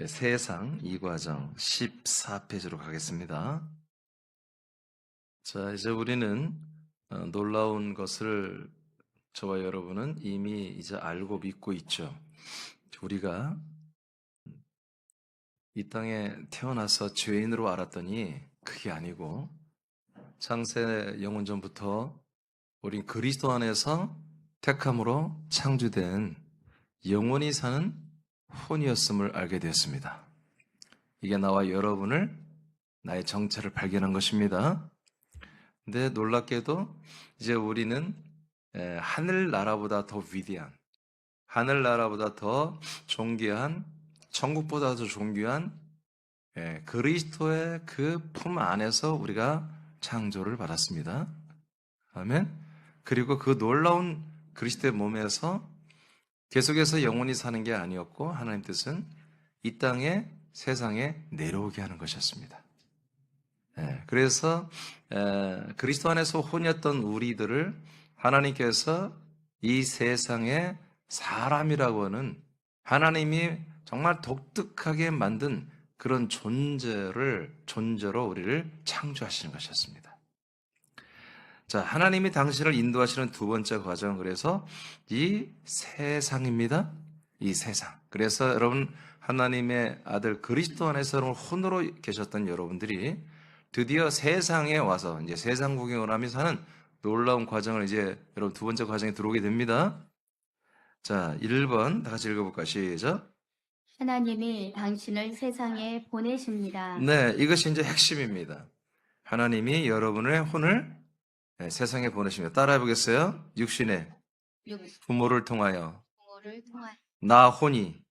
세상 2과정 14페이지로 가겠습니다. 자, 이제 우리는 놀라운 것을 저와 여러분은 이미 이제 알고 믿고 있죠. 우리가 이 땅에 태어나서 죄인으로 알았더니 그게 아니고 창세 영원전부터 우린 그리스도 안에서 택함으로 창조된 영원히 사는 혼이었음을 알게 되었습니다. 이게 나와 여러분을 나의 정체를 발견한 것입니다. 근데 놀랍게도 이제 우리는 하늘나라보다 더 위대한, 하늘나라보다 더 존귀한, 천국보다 더 존귀한 그리스도의 그 품 안에서 우리가 창조를 받았습니다. 아멘. 그리고 그 놀라운 그리스도의 몸에서 계속해서 영원히 사는 게 아니었고 하나님 뜻은 이 땅에 세상에 내려오게 하는 것이었습니다. 그래서 그리스도 안에서 혼이었던 우리들을 하나님께서 이 세상에 사람이라고 하는 하나님이 정말 독특하게 만든 그런 존재로 우리를 창조하시는 것이었습니다. 자, 하나님이 당신을 인도하시는 두 번째 과정, 그래서 이 세상입니다. 이 세상. 그래서 여러분, 하나님의 아들 그리스도 안에서 혼으로 계셨던 여러분들이 드디어 세상에 와서 이제 세상 구경을 하면서 하는 놀라운 과정을 이제 여러분 두 번째 과정에 들어오게 됩니다. 자, 1번 다 같이 읽어볼까요? 시작. 하나님이 당신을 세상에 보내십니다. 네, 이것이 이제 핵심입니다. 하나님이 여러분의 혼을 세상에 보내십니다. 따라해 보겠어요? 육신의 부모를 통하여 나 혼이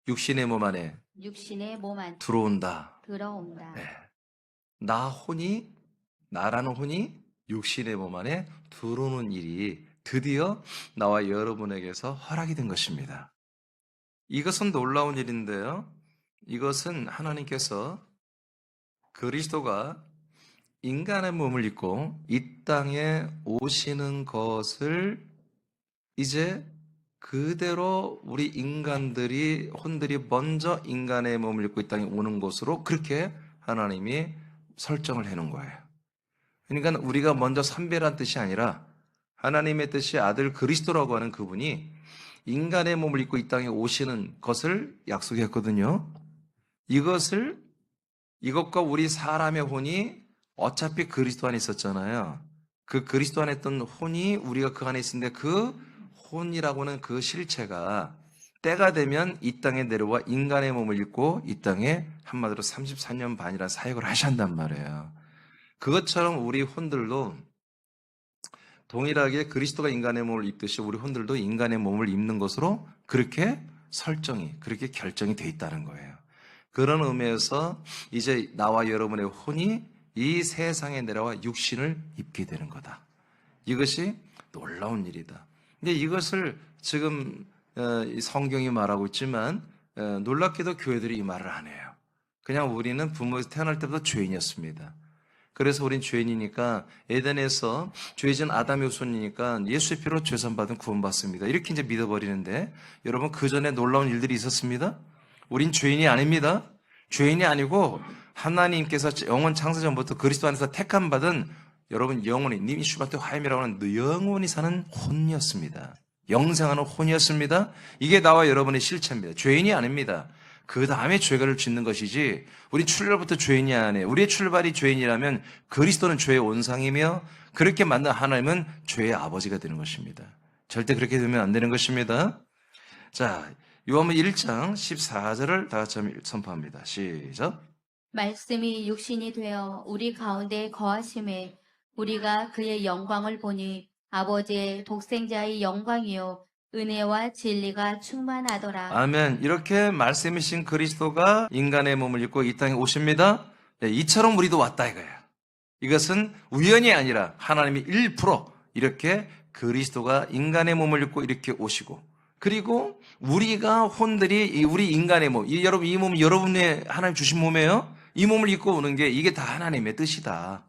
육신의 몸 안에 들어온다. 네. 나라는 혼이 육신의 몸 안에 들어오는 일이 드디어 나와 여러분에게서 허락이 된 것입니다. 이것은 놀라운 일인데요. 이것은 하나님께서 그리스도가 인간의 몸을 입고 이 땅에 오시는 것을 이제 그대로 우리 혼들이 먼저 인간의 몸을 입고 이 땅에 오는 것으로 그렇게 하나님이 설정을 해놓은 거예요. 그러니까 우리가 먼저 선별한 뜻이 아니라 하나님의 뜻이 아들 그리스도라고 하는 그분이 인간의 몸을 입고 이 땅에 오시는 것을 약속했거든요. 이것과 우리 사람의 혼이 어차피 그리스도 안에 있었잖아요. 그 그리스도 안에 있던 혼이 우리가 그 안에 있었는데 그 혼이라고 하는 그 실체가 때가 되면 이 땅에 내려와 인간의 몸을 입고 이 땅에 한마디로 34년 반이라는 사역을 하신단 말이에요. 그것처럼 우리 혼들도 동일하게 그리스도가 인간의 몸을 입듯이 우리 혼들도 인간의 몸을 입는 것으로 그렇게 그렇게 결정이 돼 있다는 거예요. 그런 의미에서 이제 나와 여러분의 혼이 이 세상에 내려와 육신을 입게 되는 거다. 이것이 놀라운 일이다. 근데 이것을 지금 성경이 말하고 있지만 놀랍게도 교회들이 이 말을 안 해요. 그냥 우리는 부모에서 태어날 때부터 죄인이었습니다. 그래서 우린 죄인이니까 에덴에서 죄진 아담의 후손이니까 예수의 피로 죄산받은 구원받습니다. 이렇게 이제 믿어버리는데 여러분 그 전에 놀라운 일들이 있었습니다. 우린 죄인이 아닙니다. 죄인이 아니고 하나님께서 영원 창세 전부터 그리스도 안에서 택함 받은 여러분 영원히 님이슈바트 하임이라고 하는 영원히 사는 혼이었습니다. 영생하는 혼이었습니다. 이게 나와 여러분의 실체입니다. 죄인이 아닙니다. 그 다음에 죄를 짓는 것이지 우리 출발부터 죄인이 아니에요. 우리의 출발이 죄인이라면 그리스도는 죄의 원상이며 그렇게 만든 하나님은 죄의 아버지가 되는 것입니다. 절대 그렇게 되면 안 되는 것입니다. 자, 요한복음 1장 14절을 다 같이 선포합니다. 시작. 말씀이 육신이 되어 우리 가운데 거하심에 우리가 그의 영광을 보니 아버지의 독생자의 영광이요 은혜와 진리가 충만하더라. 아멘. 이렇게 말씀이신 그리스도가 인간의 몸을 입고 이 땅에 오십니다. 네, 이처럼 우리도 왔다 이거예요. 이것은 우연이 아니라 하나님이 1% 이렇게 그리스도가 인간의 몸을 입고 이렇게 오시고 그리고 우리가 혼들이 우리 인간의 몸, 여러분 이 몸은 여러분의 하나님 주신 몸이에요. 이 몸을 입고 오는 게 이게 다 하나님의 뜻이다.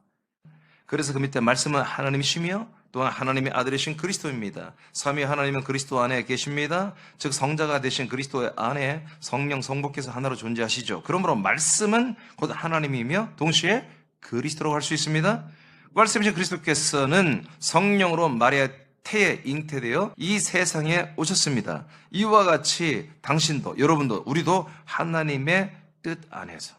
그래서 그 밑에 말씀은 하나님이시며 또한 하나님의 아들이신 그리스도입니다. 삼위 하나님은 그리스도 안에 계십니다. 즉 성자가 되신 그리스도 안에 성령 성부께서 하나로 존재하시죠. 그러므로 말씀은 곧 하나님이며 동시에 그리스도라고 할 수 있습니다. 말씀이신 그리스도께서는 성령으로 마리아 태에 잉태되어 이 세상에 오셨습니다. 이와 같이 당신도 여러분도 우리도 하나님의 뜻 안에서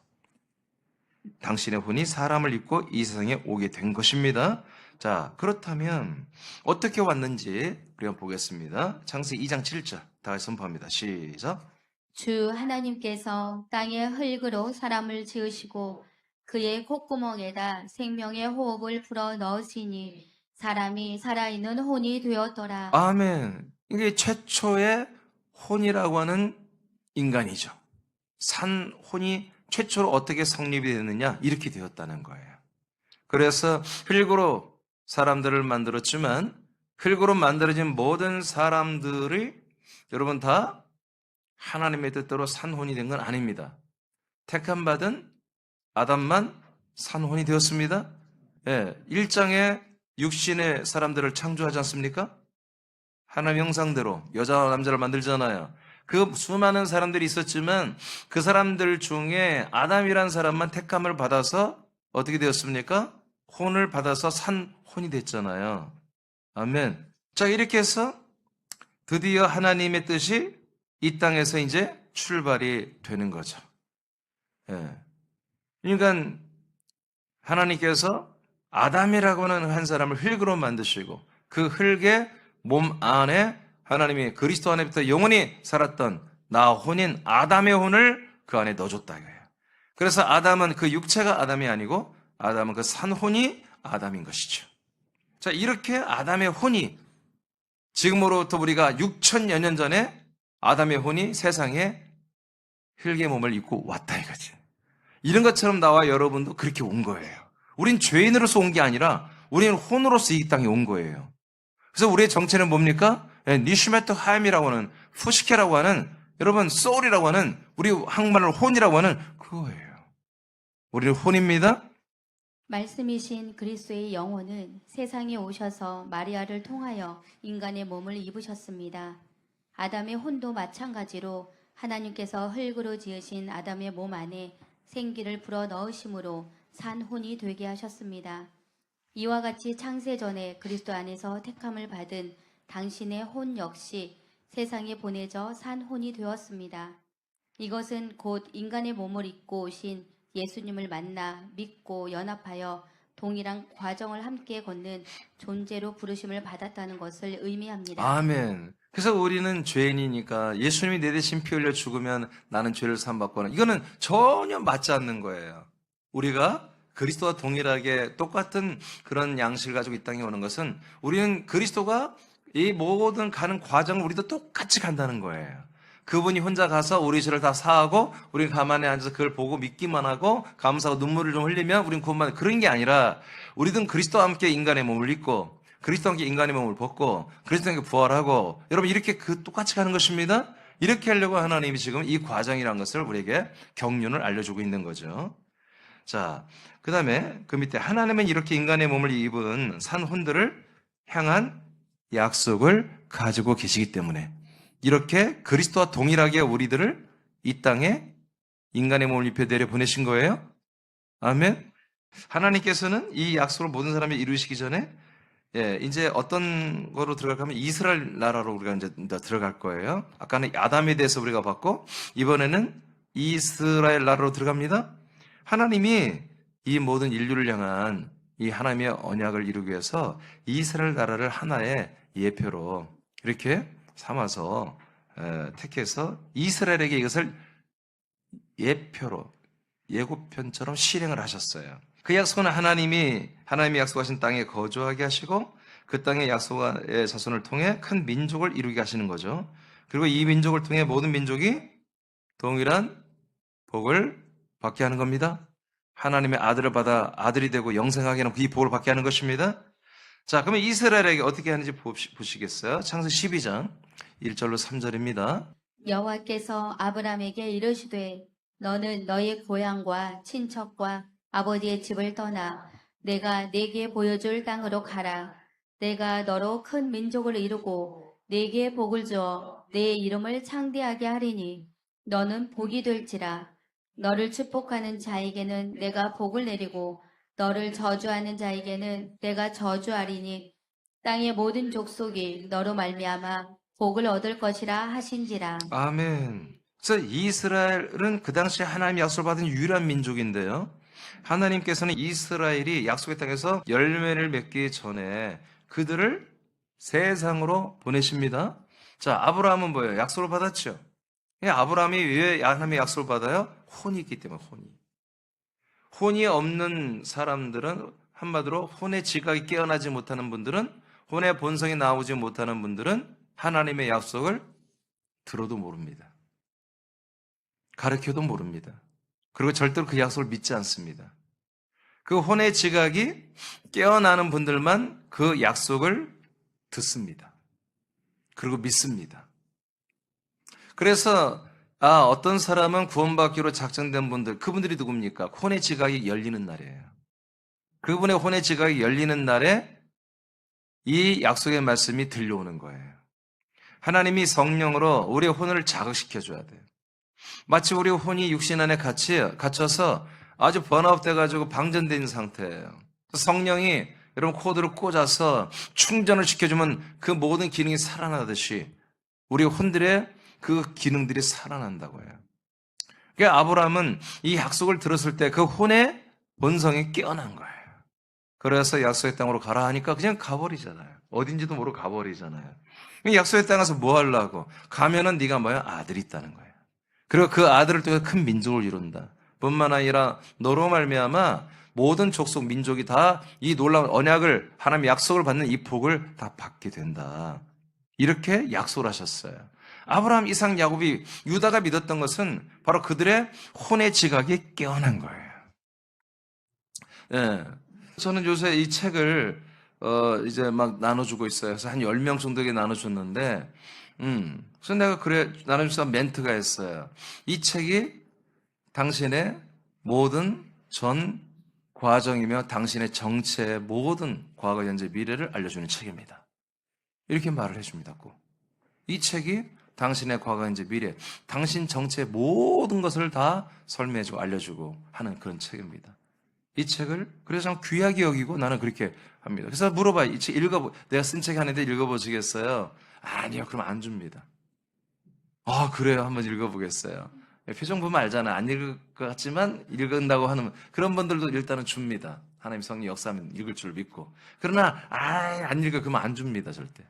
당신의 혼이 사람을 입고 이 세상에 오게 된 것입니다. 자, 그렇다면 어떻게 왔는지 우리가 보겠습니다. 창세기 2장 7절 다 같이 선포합니다. 시작. 주 하나님께서 땅의 흙으로 사람을 지으시고 그의 콧구멍에다 생명의 호흡을 불어 넣으시니 사람이 살아있는 혼이 되었더라. 아멘. 이게 최초의 혼이라고 하는 인간이죠. 산 혼이 최초로 어떻게 성립이 됐느냐? 이렇게 되었다는 거예요. 그래서 흙으로 사람들을 만들었지만 흙으로 만들어진 모든 사람들이 여러분 다 하나님의 뜻대로 산혼이 된 건 아닙니다. 택함받은 아담만 산혼이 되었습니다. 예, 1장에 육신의 사람들을 창조하지 않습니까? 하나님 형상대로 여자와 남자를 만들잖아요. 그 수많은 사람들이 있었지만 그 사람들 중에 아담이란 사람만 택함을 받아서 어떻게 되었습니까? 혼을 받아서 산혼이 됐잖아요. 아멘. 자, 이렇게 해서 드디어 하나님의 뜻이 이 땅에서 이제 출발이 되는 거죠. 예. 그러니까 하나님께서 아담이라고 하는 한 사람을 흙으로 만드시고 그 흙의 몸 안에 하나님이 그리스도 안에부터 영원히 살았던 나 혼인 아담의 혼을 그 안에 넣어줬다 이거예요. 그래서 아담은 그 육체가 아담이 아니고 아담은 그 산혼이 아담인 것이죠. 자, 이렇게 아담의 혼이 지금으로부터 우리가 6천여 년 전에 아담의 혼이 세상에 흙의 몸을 입고 왔다 이거지. 이런 것처럼 나와 여러분도 그렇게 온 거예요. 우린 죄인으로서 온 게 아니라 우리는 혼으로서 이 땅에 온 거예요. 그래서 우리의 정체는 뭡니까? 니슈메트 하임이라고 하는 푸시케라고 하는 여러분 소울이라고 하는 우리 한국말로 혼이라고 하는 그거예요. 우리는 혼입니다. 말씀이신 그리스도의 영혼은 세상에 오셔서 마리아를 통하여 인간의 몸을 입으셨습니다. 아담의 혼도 마찬가지로 하나님께서 흙으로 지으신 아담의 몸 안에 생기를 불어 넣으심으로 산 혼이 되게 하셨습니다. 이와 같이 창세 전에 그리스도 안에서 택함을 받은 당신의 혼 역시 세상에 보내져 산 혼이 되었습니다. 이것은 곧 인간의 몸을 입고 오신 예수님을 만나 믿고 연합하여 동일한 과정을 함께 걷는 존재로 부르심을 받았다는 것을 의미합니다. 아멘. 그래서 우리는 죄인이니까 예수님이 내 대신 피 흘려 죽으면 나는 죄를 사함받거나 이거는 전혀 맞지 않는 거예요. 우리가 그리스도와 동일하게 똑같은 그런 양식을 가지고 이 땅에 오는 것은 우리는 그리스도가 이 모든 가는 과정을 우리도 똑같이 간다는 거예요. 그분이 혼자 가서 우리 죄를 다 사하고 우리는 가만히 앉아서 그걸 보고 믿기만 하고 감사하고 눈물을 좀 흘리면 우리는 구원받는 그런 게 아니라 우리는 그리스도와 함께 인간의 몸을 입고 그리스도와 함께 인간의 몸을 벗고 그리스도와 함께 부활하고 여러분 이렇게 똑같이 가는 것입니다. 이렇게 하려고 하나님이 지금 이 과정이라는 것을 우리에게 경륜을 알려주고 있는 거죠. 자, 그 다음에 그 밑에 하나님은 이렇게 인간의 몸을 입은 산혼들을 향한 약속을 가지고 계시기 때문에 이렇게 그리스도와 동일하게 우리들을 이 땅에 인간의 몸을 입혀 내려 보내신 거예요. 아멘. 하나님께서는 이 약속을 모든 사람이 이루시기 전에 이제 어떤 거로 들어갈까 하면 이스라엘 나라로 우리가 이제 들어갈 거예요. 아까는 아담에 대해서 우리가 봤고 이번에는 이스라엘 나라로 들어갑니다. 하나님이 이 모든 인류를 향한 이 하나님의 언약을 이루기 위해서 이스라엘 나라를 하나의 예표로 이렇게 삼아서 택해서 이스라엘에게 이것을 예표로 예고편처럼 실행을 하셨어요. 그 약속은 하나님이 약속하신 땅에 거주하게 하시고 그 땅의 약속의 자손을 통해 큰 민족을 이루게 하시는 거죠. 그리고 이 민족을 통해 모든 민족이 동일한 복을 받게 하는 겁니다. 하나님의 아들을 받아 아들이 되고 영생하게 하는 이 복을 받게 하는 것입니다. 자, 그러면 이스라엘에게 어떻게 하는지 보시겠어요? 창세기 12장 1절로 3절입니다. 여호와께서 아브람에게 이르시되 너는 너의 고향과 친척과 아버지의 집을 떠나 내가 네게 보여줄 땅으로 가라. 내가 너로 큰 민족을 이루고 네게 복을 주어 내 이름을 창대하게 하리니 너는 복이 될지라. 너를 축복하는 자에게는 내가 복을 내리고 너를 저주하는 자에게는 내가 저주하리니 땅의 모든 족속이 너로 말미암아 복을 얻을 것이라 하신지라. 아멘. 그래서 이스라엘은 그 당시에 하나님의 약속을 받은 유일한 민족인데요. 하나님께서는 이스라엘이 약속의 땅에서 열매를 맺기 전에 그들을 세상으로 보내십니다. 자, 아브라함은 뭐예요? 약속을 받았죠. 아브라함이 왜 하나님의 약속을 받아요? 혼이 있기 때문에 혼이. 혼이 없는 사람들은 한마디로 혼의 지각이 깨어나지 못하는 분들은 혼의 본성이 나오지 못하는 분들은 하나님의 약속을 들어도 모릅니다. 가르쳐도 모릅니다. 그리고 절대로 그 약속을 믿지 않습니다. 그 혼의 지각이 깨어나는 분들만 그 약속을 듣습니다. 그리고 믿습니다. 그래서 어떤 사람은 구원받기로 작정된 분들, 그분들이 누굽니까? 혼의 지각이 열리는 날이에요. 그분의 혼의 지각이 열리는 날에 이 약속의 말씀이 들려오는 거예요. 하나님이 성령으로 우리의 혼을 자극시켜줘야 돼요. 마치 우리 혼이 육신 안에 갇혀서 아주 번아웃돼가지고 방전된 상태예요. 성령이 여러분 코드를 꽂아서 충전을 시켜주면 그 모든 기능이 살아나듯이 우리 혼들의 그 기능들이 살아난다고 해요. 그러니까 아브라함은 이 약속을 들었을 때 그 혼의 본성이 깨어난 거예요. 그래서 약속의 땅으로 가라 하니까 그냥 가버리잖아요. 어딘지도 모르고 가버리잖아요. 약속의 땅에서 뭐 하려고? 가면은 네가 뭐야? 아들이 있다는 거예요. 그리고 그 아들을 통해 큰 민족을 이룬다. 뿐만 아니라 너로 말미암아 모든 족속 민족이 다 이 놀라운 언약을 하나님의 약속을 받는 이 복을 다 받게 된다. 이렇게 약속을 하셨어요. 아브라함, 이삭, 야곱이 유다가 믿었던 것은 바로 그들의 혼의 지각이 깨어난 거예요. 예. 저는 요새 이 책을 이제 막 나눠주고 있어요. 그래서 한 10명 정도에게 나눠줬는데 그래서 내가 나눠주면서 멘트가 있어요. 이 책이 당신의 모든 전 과정이며 당신의 정체의 모든 과거, 현재, 미래를 알려주는 책입니다. 이렇게 말을 해줍니다. 꼭. 이 책이 당신의 과거, 현재, 미래, 당신 정체의 모든 것을 다 설명해주고 알려주고 하는 그런 책입니다. 이 책을 그래서 참 귀하게 여기고 나는 그렇게 합니다. 그래서 물어봐요. 이 책 내가 쓴 책 하는데 읽어보시겠어요? 아니요. 그럼 안 줍니다. 그래요. 한번 읽어보겠어요. 표정 보면 알잖아. 안 읽을 것 같지만 읽은다고 하는 그런 분들도 일단은 줍니다. 하나님 성령 역사하면 읽을 줄 믿고. 그러나 안 읽어. 그러면 안 줍니다. 절대.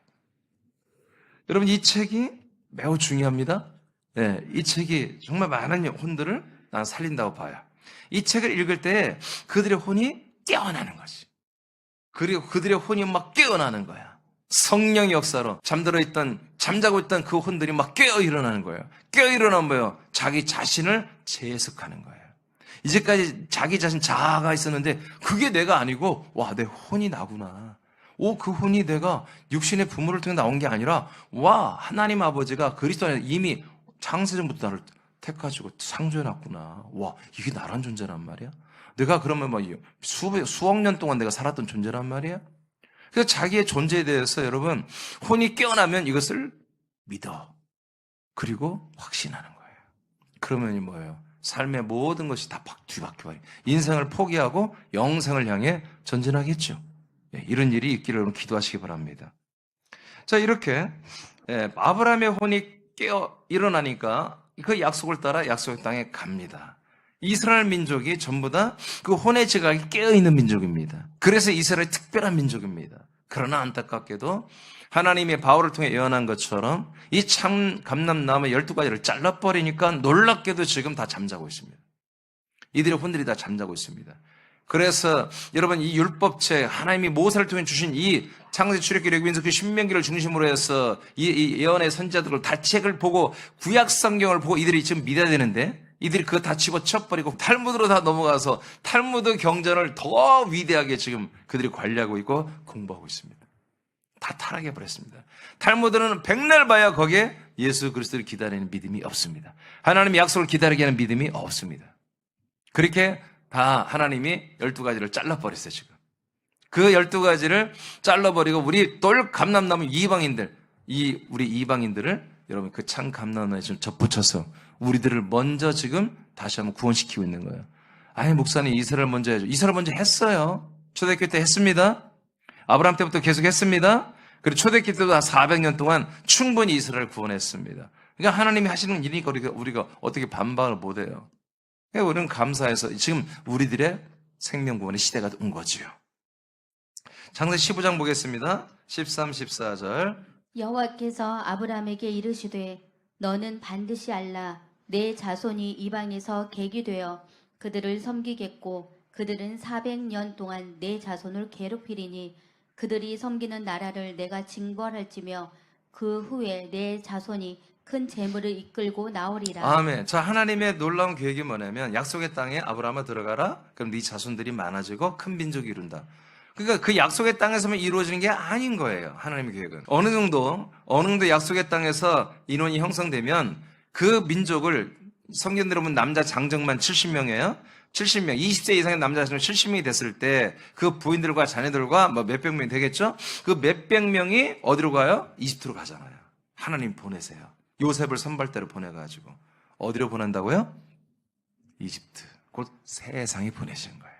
여러분 이 책이 매우 중요합니다. 네, 이 책이 정말 많은 혼들을 난 살린다고 봐요. 이 책을 읽을 때 그들의 혼이 깨어나는 거지. 그리고 그들의 혼이 막 깨어나는 거야. 성령의 역사로 잠자고 있던 그 혼들이 막 깨어 일어나는 거예요. 깨어 일어나면 뭐예요? 자기 자신을 재해석하는 거예요. 이제까지 자기 자신 자아가 있었는데 그게 내가 아니고 내 혼이 나구나. 그 혼이 내가 육신의 부모를 통해 나온 게 아니라 하나님 아버지가 그리스도 안에 이미 창세전부터 나를 택하시고 창조해놨구나. 이게 나란 존재란 말이야? 내가 그러면 수억 년 동안 내가 살았던 존재란 말이야? 그래서 자기의 존재에 대해서 여러분, 혼이 깨어나면 이것을 믿어. 그리고 확신하는 거예요. 그러면 뭐예요? 삶의 모든 것이 다 뒤바뀌어버려. 인생을 포기하고 영생을 향해 전진하겠죠. 이런 일이 있기를 여러분 기도하시기 바랍니다. 자, 이렇게 아브라함의 혼이 깨어 일어나니까 그 약속을 따라 약속의 땅에 갑니다. 이스라엘 민족이 전부 다 그 혼의 지각이 깨어있는 민족입니다. 그래서 이스라엘이 특별한 민족입니다. 그러나 안타깝게도 하나님의 바울을 통해 예언한 것처럼 이 참 감람나무 12가지를 잘라버리니까 놀랍게도 지금 다 잠자고 있습니다. 이들의 혼들이 다 잠자고 있습니다. 그래서 여러분 이 율법책 하나님이 모세를 통해 주신 이 창세 출애굽기 레위기서 그 신명기를 중심으로 해서 이 예언의 선지자들을 다 책을 보고 구약 성경을 보고 이들이 지금 믿어야 되는데 이들이 그거 다 집어쳐버리고 탈무드로 다 넘어가서 탈무드 경전을 더 위대하게 지금 그들이 관리하고 있고 공부하고 있습니다. 다 타락해버렸습니다. 탈무드는 백날 봐야 거기에 예수 그리스도를 기다리는 믿음이 없습니다. 하나님의 약속을 기다리게 하는 믿음이 없습니다. 그렇게 다 하나님이 12가지를 잘라버렸어요, 지금. 그 12가지를 잘라버리고 우리 똘 감람나무 이방인들, 우리 이방인들을 여러분 그 창 감람나무에 좀 접붙여서 우리들을 먼저 지금 다시 한번 구원시키고 있는 거예요. 아니, 목사님 이스라엘 먼저 해야죠. 이스라엘 먼저 했어요. 초대교회 때 했습니다. 아브라함 때부터 계속 했습니다. 그리고 초대교회 때도 한 400년 동안 충분히 이스라엘을 구원했습니다. 그러니까 하나님이 하시는 일이니까 우리가 어떻게 반박을 못해요. 그러니까 우리는 감사해서 지금 우리들의 생명구원의 시대가 온 거지요. 창세기 15장 보겠습니다. 13, 14절. 여호와께서 아브라함에게 이르시되 너는 반드시 알라 내 자손이 이방에서 객이 되어 그들을 섬기겠고 그들은 400년 동안 내 자손을 괴롭히리니 그들이 섬기는 나라를 내가 징벌할지며 그 후에 내 자손이 큰 재물을 이끌고 나오리라. 아멘. 자, 하나님의 놀라운 계획이 뭐냐면 약속의 땅에 아브라함아 들어가라. 그럼 네 자손들이 많아지고 큰 민족이 이룬다. 그러니까 그 약속의 땅에서만 이루어지는 게 아닌 거예요. 하나님의 계획은. 어느 정도 약속의 땅에서 인원이 형성되면 그 민족을 성경대로 보면 남자 장정만 70명이에요. 70명, 20세 이상의 남자는 70명이 됐을 때 그 부인들과 자녀들과 뭐 몇백 명이 되겠죠? 그 몇백 명이 어디로 가요? 이집트로 가잖아요. 하나님 보내세요. 요셉을 선발대로 보내가지고. 어디로 보낸다고요? 이집트. 곧 세상에 보내시는 거예요.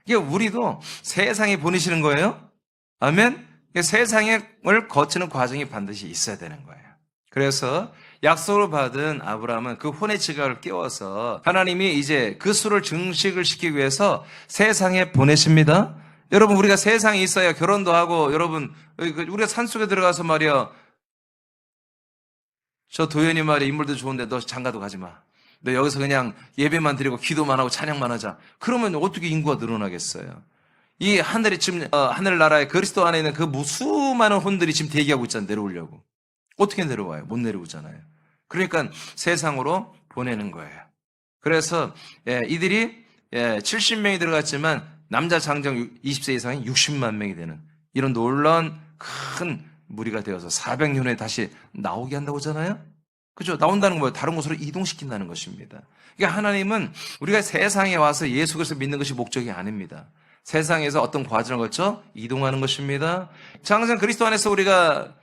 이게 우리도 세상에 보내시는 거예요. 아멘? 세상을 거치는 과정이 반드시 있어야 되는 거예요. 그래서 약속을 받은 아브라함은 그 혼의 지각을 깨워서 하나님이 이제 그 수를 증식을 시키기 위해서 세상에 보내십니다. 여러분, 우리가 세상에 있어야 결혼도 하고, 여러분, 우리가 산속에 들어가서 말이야, 저 도현이 말이야, 인물도 좋은데 너 장가도 가지 마. 너 여기서 그냥 예배만 드리고 기도만 하고 찬양만 하자. 그러면 어떻게 인구가 늘어나겠어요? 이 하늘이 지금 하늘나라의 그리스도 안에 있는 그 수많은 혼들이 지금 대기하고 있잖아요. 내려오려고. 어떻게 내려와요? 못 내려오잖아요. 그러니까 세상으로 보내는 거예요. 그래서 이들이 70명이 들어갔지만 남자 장정 20세 이상이 60만 명이 되는 이런 놀라운 큰 무리가 되어서 400년 후에 다시 나오게 한다고 하잖아요. 그죠? 나온다는 건 뭐예요? 다른 곳으로 이동시킨다는 것입니다. 그러니까 하나님은 우리가 세상에 와서 예수 그리스도 믿는 것이 목적이 아닙니다. 세상에서 어떤 과정을 거쳐 이동하는 것입니다. 항상 그리스도 안에서 우리가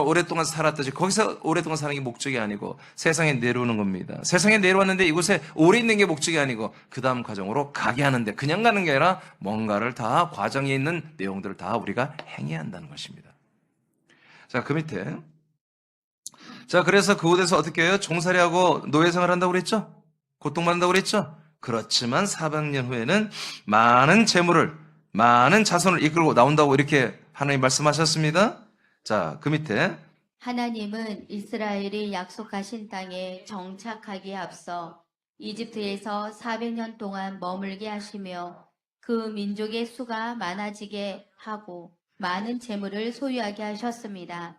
오랫동안 살았듯이 거기서 오랫동안 사는 게 목적이 아니고 세상에 내려오는 겁니다. 세상에 내려왔는데 이곳에 오래 있는 게 목적이 아니고 그 다음 과정으로 가게 하는데 그냥 가는 게 아니라 뭔가를 다 과정에 있는 내용들을 다 우리가 행해야 한다는 것입니다. 자, 그 밑에 자, 그래서 그곳에서 어떻게 해요? 종살이하고 노예생활을 한다고 그랬죠? 고통받는다고 그랬죠? 그렇지만 400년 후에는 많은 재물을, 많은 자손을 이끌고 나온다고 이렇게 하나님 말씀하셨습니다. 자, 그 밑에 하나님은 이스라엘이 약속하신 땅에 정착하기에 앞서 이집트에서 400년 동안 머물게 하시며 그 민족의 수가 많아지게 하고 많은 재물을 소유하게 하셨습니다.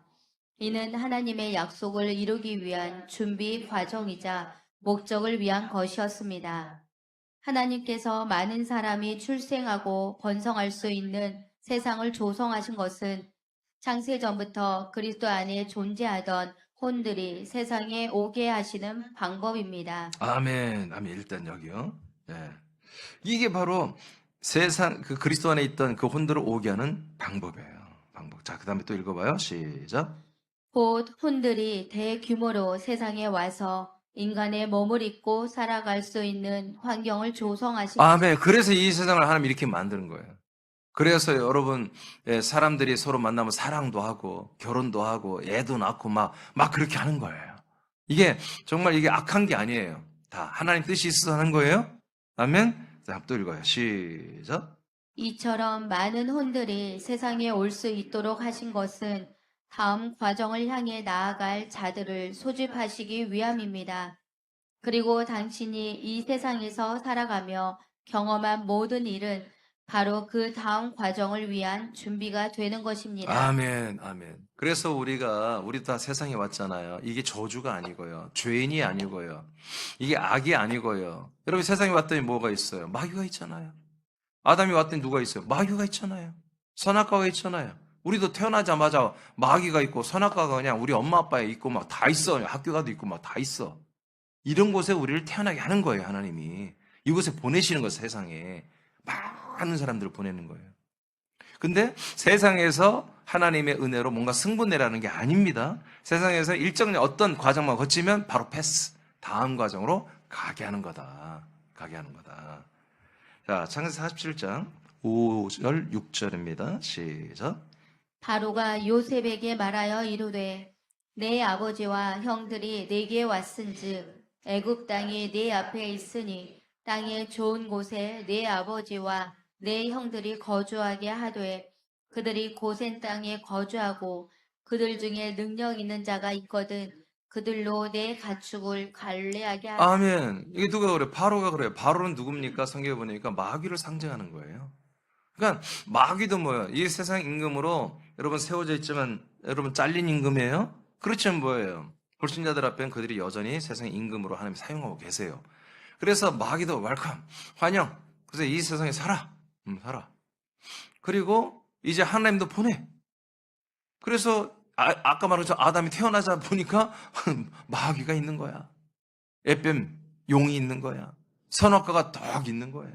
이는 하나님의 약속을 이루기 위한 준비 과정이자 목적을 위한 것이었습니다. 하나님께서 많은 사람이 출생하고 번성할 수 있는 세상을 조성하신 것은 창세전부터 그리스도 안에 존재하던 혼들이 세상에 오게 하시는 방법입니다. 아멘, 아멘. 일단 여기요. 이게 바로 세상 그 그리스도 안에 있던 그 혼들을 오게 하는 방법이에요. 방법. 자, 그다음에 또 읽어봐요. 시작. 곧 혼들이 대규모로 세상에 와서 인간의 몸을 입고 살아갈 수 있는 환경을 조성하신 아멘. 그래서 이 세상을 하나님이 이렇게 만드는 거예요. 그래서 여러분, 사람들이 서로 만나면 사랑도 하고, 결혼도 하고, 애도 낳고, 막 그렇게 하는 거예요. 이게 정말 이게 악한 게 아니에요. 다 하나님 뜻이 있어서 하는 거예요. 아멘. 자, 또 읽어요. 시작. 이처럼 많은 혼들이 세상에 올 수 있도록 하신 것은 다음 과정을 향해 나아갈 자들을 소집하시기 위함입니다. 그리고 당신이 이 세상에서 살아가며 경험한 모든 일은 바로 그 다음 과정을 위한 준비가 되는 것입니다. 아멘, 아멘. 그래서 우리 다 세상에 왔잖아요. 이게 저주가 아니고요. 죄인이 아니고요. 이게 악이 아니고요. 여러분 세상에 왔더니 뭐가 있어요? 마귀가 있잖아요. 아담이 왔더니 누가 있어요? 마귀가 있잖아요. 선악과가 있잖아요. 우리도 태어나자마자 마귀가 있고 선악과가 그냥 우리 엄마 아빠에 있고 막 다 있어. 학교 가도 있고 막 다 있어. 이런 곳에 우리를 태어나게 하는 거예요, 하나님이. 이곳에 보내시는 거예요, 세상에. 많은 사람들을 보내는 거예요. 근데 세상에서 하나님의 은혜로 뭔가 승분해라는 게 아닙니다. 세상에서 일정 어떤 과정만 거치면 바로 패스. 다음 과정으로 가게 하는 거다. 가게 하는 거다. 자, 창세기 47장 5절 6절입니다. 시작. 바로가 요셉에게 말하여 이르되 내 아버지와 형들이 내게 왔은즉 애굽 땅이 내 앞에 있으니 땅의 좋은 곳에 내 아버지와 내 형들이 거주하게 하되 그들이 고센 땅에 거주하고 그들 중에 능력 있는 자가 있거든 그들로 내 가축을 관리하게 하라. 아멘. 이게 누가 그래? 바로가 그래요. 바로는 누굽니까? 성경에 보니까 마귀를 상징하는 거예요. 그러니까 마귀도 뭐예요? 이 세상 임금으로 여러분 세워져 있지만 여러분 잘린 임금이에요? 그렇지만 뭐예요? 불신자들 앞엔 그들이 여전히 세상 임금으로 하나님 사용하고 계세요. 그래서 마귀도 웰컴, 환영. 그래서 이 세상에 살아. 살아. 그리고 이제 하나님도 보내. 그래서 아까 말한 것처럼 아담이 태어나자 보니까 마귀가 있는 거야. 에뱀, 용이 있는 거야. 선악과가 덕 있는 거예요.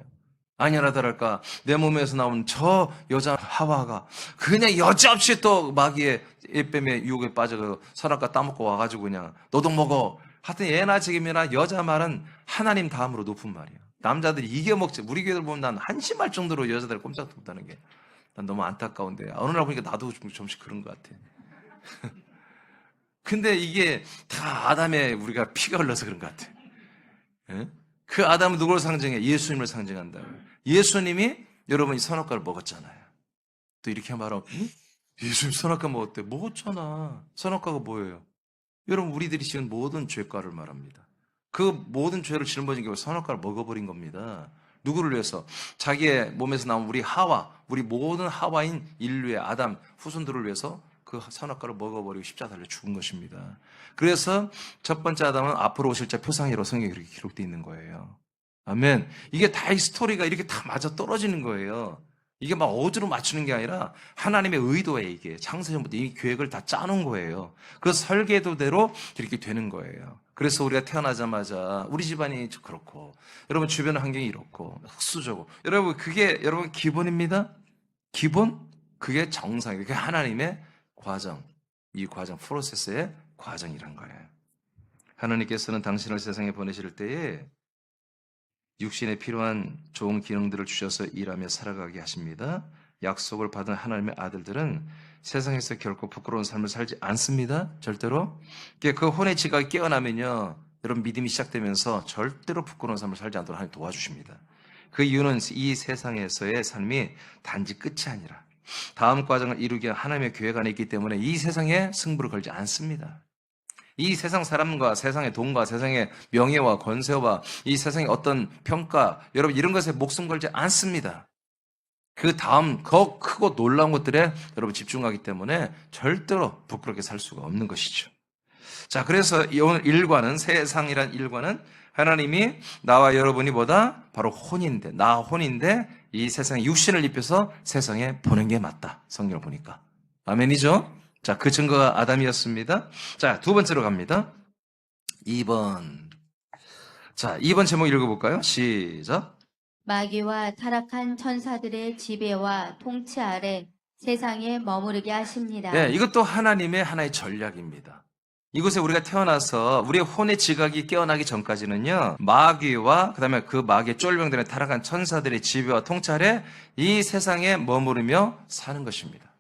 아니라 다를까 내 몸에서 나온 저 여자 하와가 그냥 여지없이 또 마귀의 에뱀의 유혹에 빠져서 선악과 따먹고 와가지고 그냥 너도 먹어. 하여튼 예나 지금이나 여자 말은 하나님 다음으로 높은 말이야. 남자들이 이겨먹지. 우리 교회들 보면 난 한심할 정도로 여자들 꼼짝도 못하는 게 난 너무 안타까운데 어느 날 보니까 나도 좀씩 그런 것 같아. 근데 이게 다 아담의 우리가 피가 흘러서 그런 것 같아. 예? 그 아담은 누구를 상징해? 예수님을 상징한다고. 예수님이 여러분이 선악과를 먹었잖아요. 또 이렇게 말하면 예수님 선악과 먹었대. 먹었잖아. 선악과가 뭐예요? 여러분 우리들이 지은 모든 죄과를 말합니다. 그 모든 죄를 짊어진 게 선악과를 먹어버린 겁니다. 누구를 위해서? 자기의 몸에서 나온 우리 하와, 우리 모든 하와인 인류의 아담 후손들을 위해서 그 선악과를 먹어버리고 십자가 달려 죽은 것입니다. 그래서 첫 번째 아담은 앞으로 오실 자 표상이라고 성경에 이렇게 기록되어 있는 거예요. 아멘. 이게 다 이 스토리가 이렇게 다 맞아 떨어지는 거예요. 이게 막 어디로 맞추는 게 아니라 하나님의 의도에 이게 창세전부터 이 계획을 다 짜놓은 거예요. 그 설계도대로 이렇게 되는 거예요. 그래서 우리가 태어나자마자 우리 집안이 그렇고 여러분 주변 환경이 이렇고 흑수저고 여러분 그게 여러분 기본입니다. 기본 그게 정상이에요. 그게 하나님의 과정, 이 과정 프로세스의 과정이란 거예요. 하나님께서는 당신을 세상에 보내실 때에 육신에 필요한 좋은 기능들을 주셔서 일하며 살아가게 하십니다. 약속을 받은 하나님의 아들들은 세상에서 결코 부끄러운 삶을 살지 않습니다. 절대로. 그 혼의 지각이 깨어나면요. 여러분 믿음이 시작되면서 절대로 부끄러운 삶을 살지 않도록 하나님 도와주십니다. 그 이유는 이 세상에서의 삶이 단지 끝이 아니라 다음 과정을 이루기 위한 하나님의 계획 안에 있기 때문에 이 세상에 승부를 걸지 않습니다. 이 세상 사람과 세상의 돈과 세상의 명예와 권세와 이 세상의 어떤 평가, 여러분 이런 것에 목숨 걸지 않습니다. 그 다음 더 크고 놀라운 것들에 여러분 집중하기 때문에 절대로 부끄럽게 살 수가 없는 것이죠. 자, 그래서 오늘 일과는 세상이란 일과는 하나님이 나와 여러분이 보다 바로 혼인데 나 혼인데 이 세상에 육신을 입혀서 세상에 보낸 게 맞다. 성경을 보니까. 아멘이죠? 자, 그 증거가 아담이었습니다. 자, 두 번째로 갑니다. 2번. 자, 2번 제목 읽어볼까요? 시작. 마귀와 타락한 천사들의 지배와 통치 아래 세상에 머무르게 하십니다. 네, 이것도 하나님의 하나의 전략입니다. 이곳에 우리가 태어나서 우리의 혼의 지각이 깨어나기 전까지는요, 마귀와 그다음에 그 마귀의 쫄병들의 타락한 천사들의 지배와 통치 아래 이 세상에 머무르며 사는 것입니다.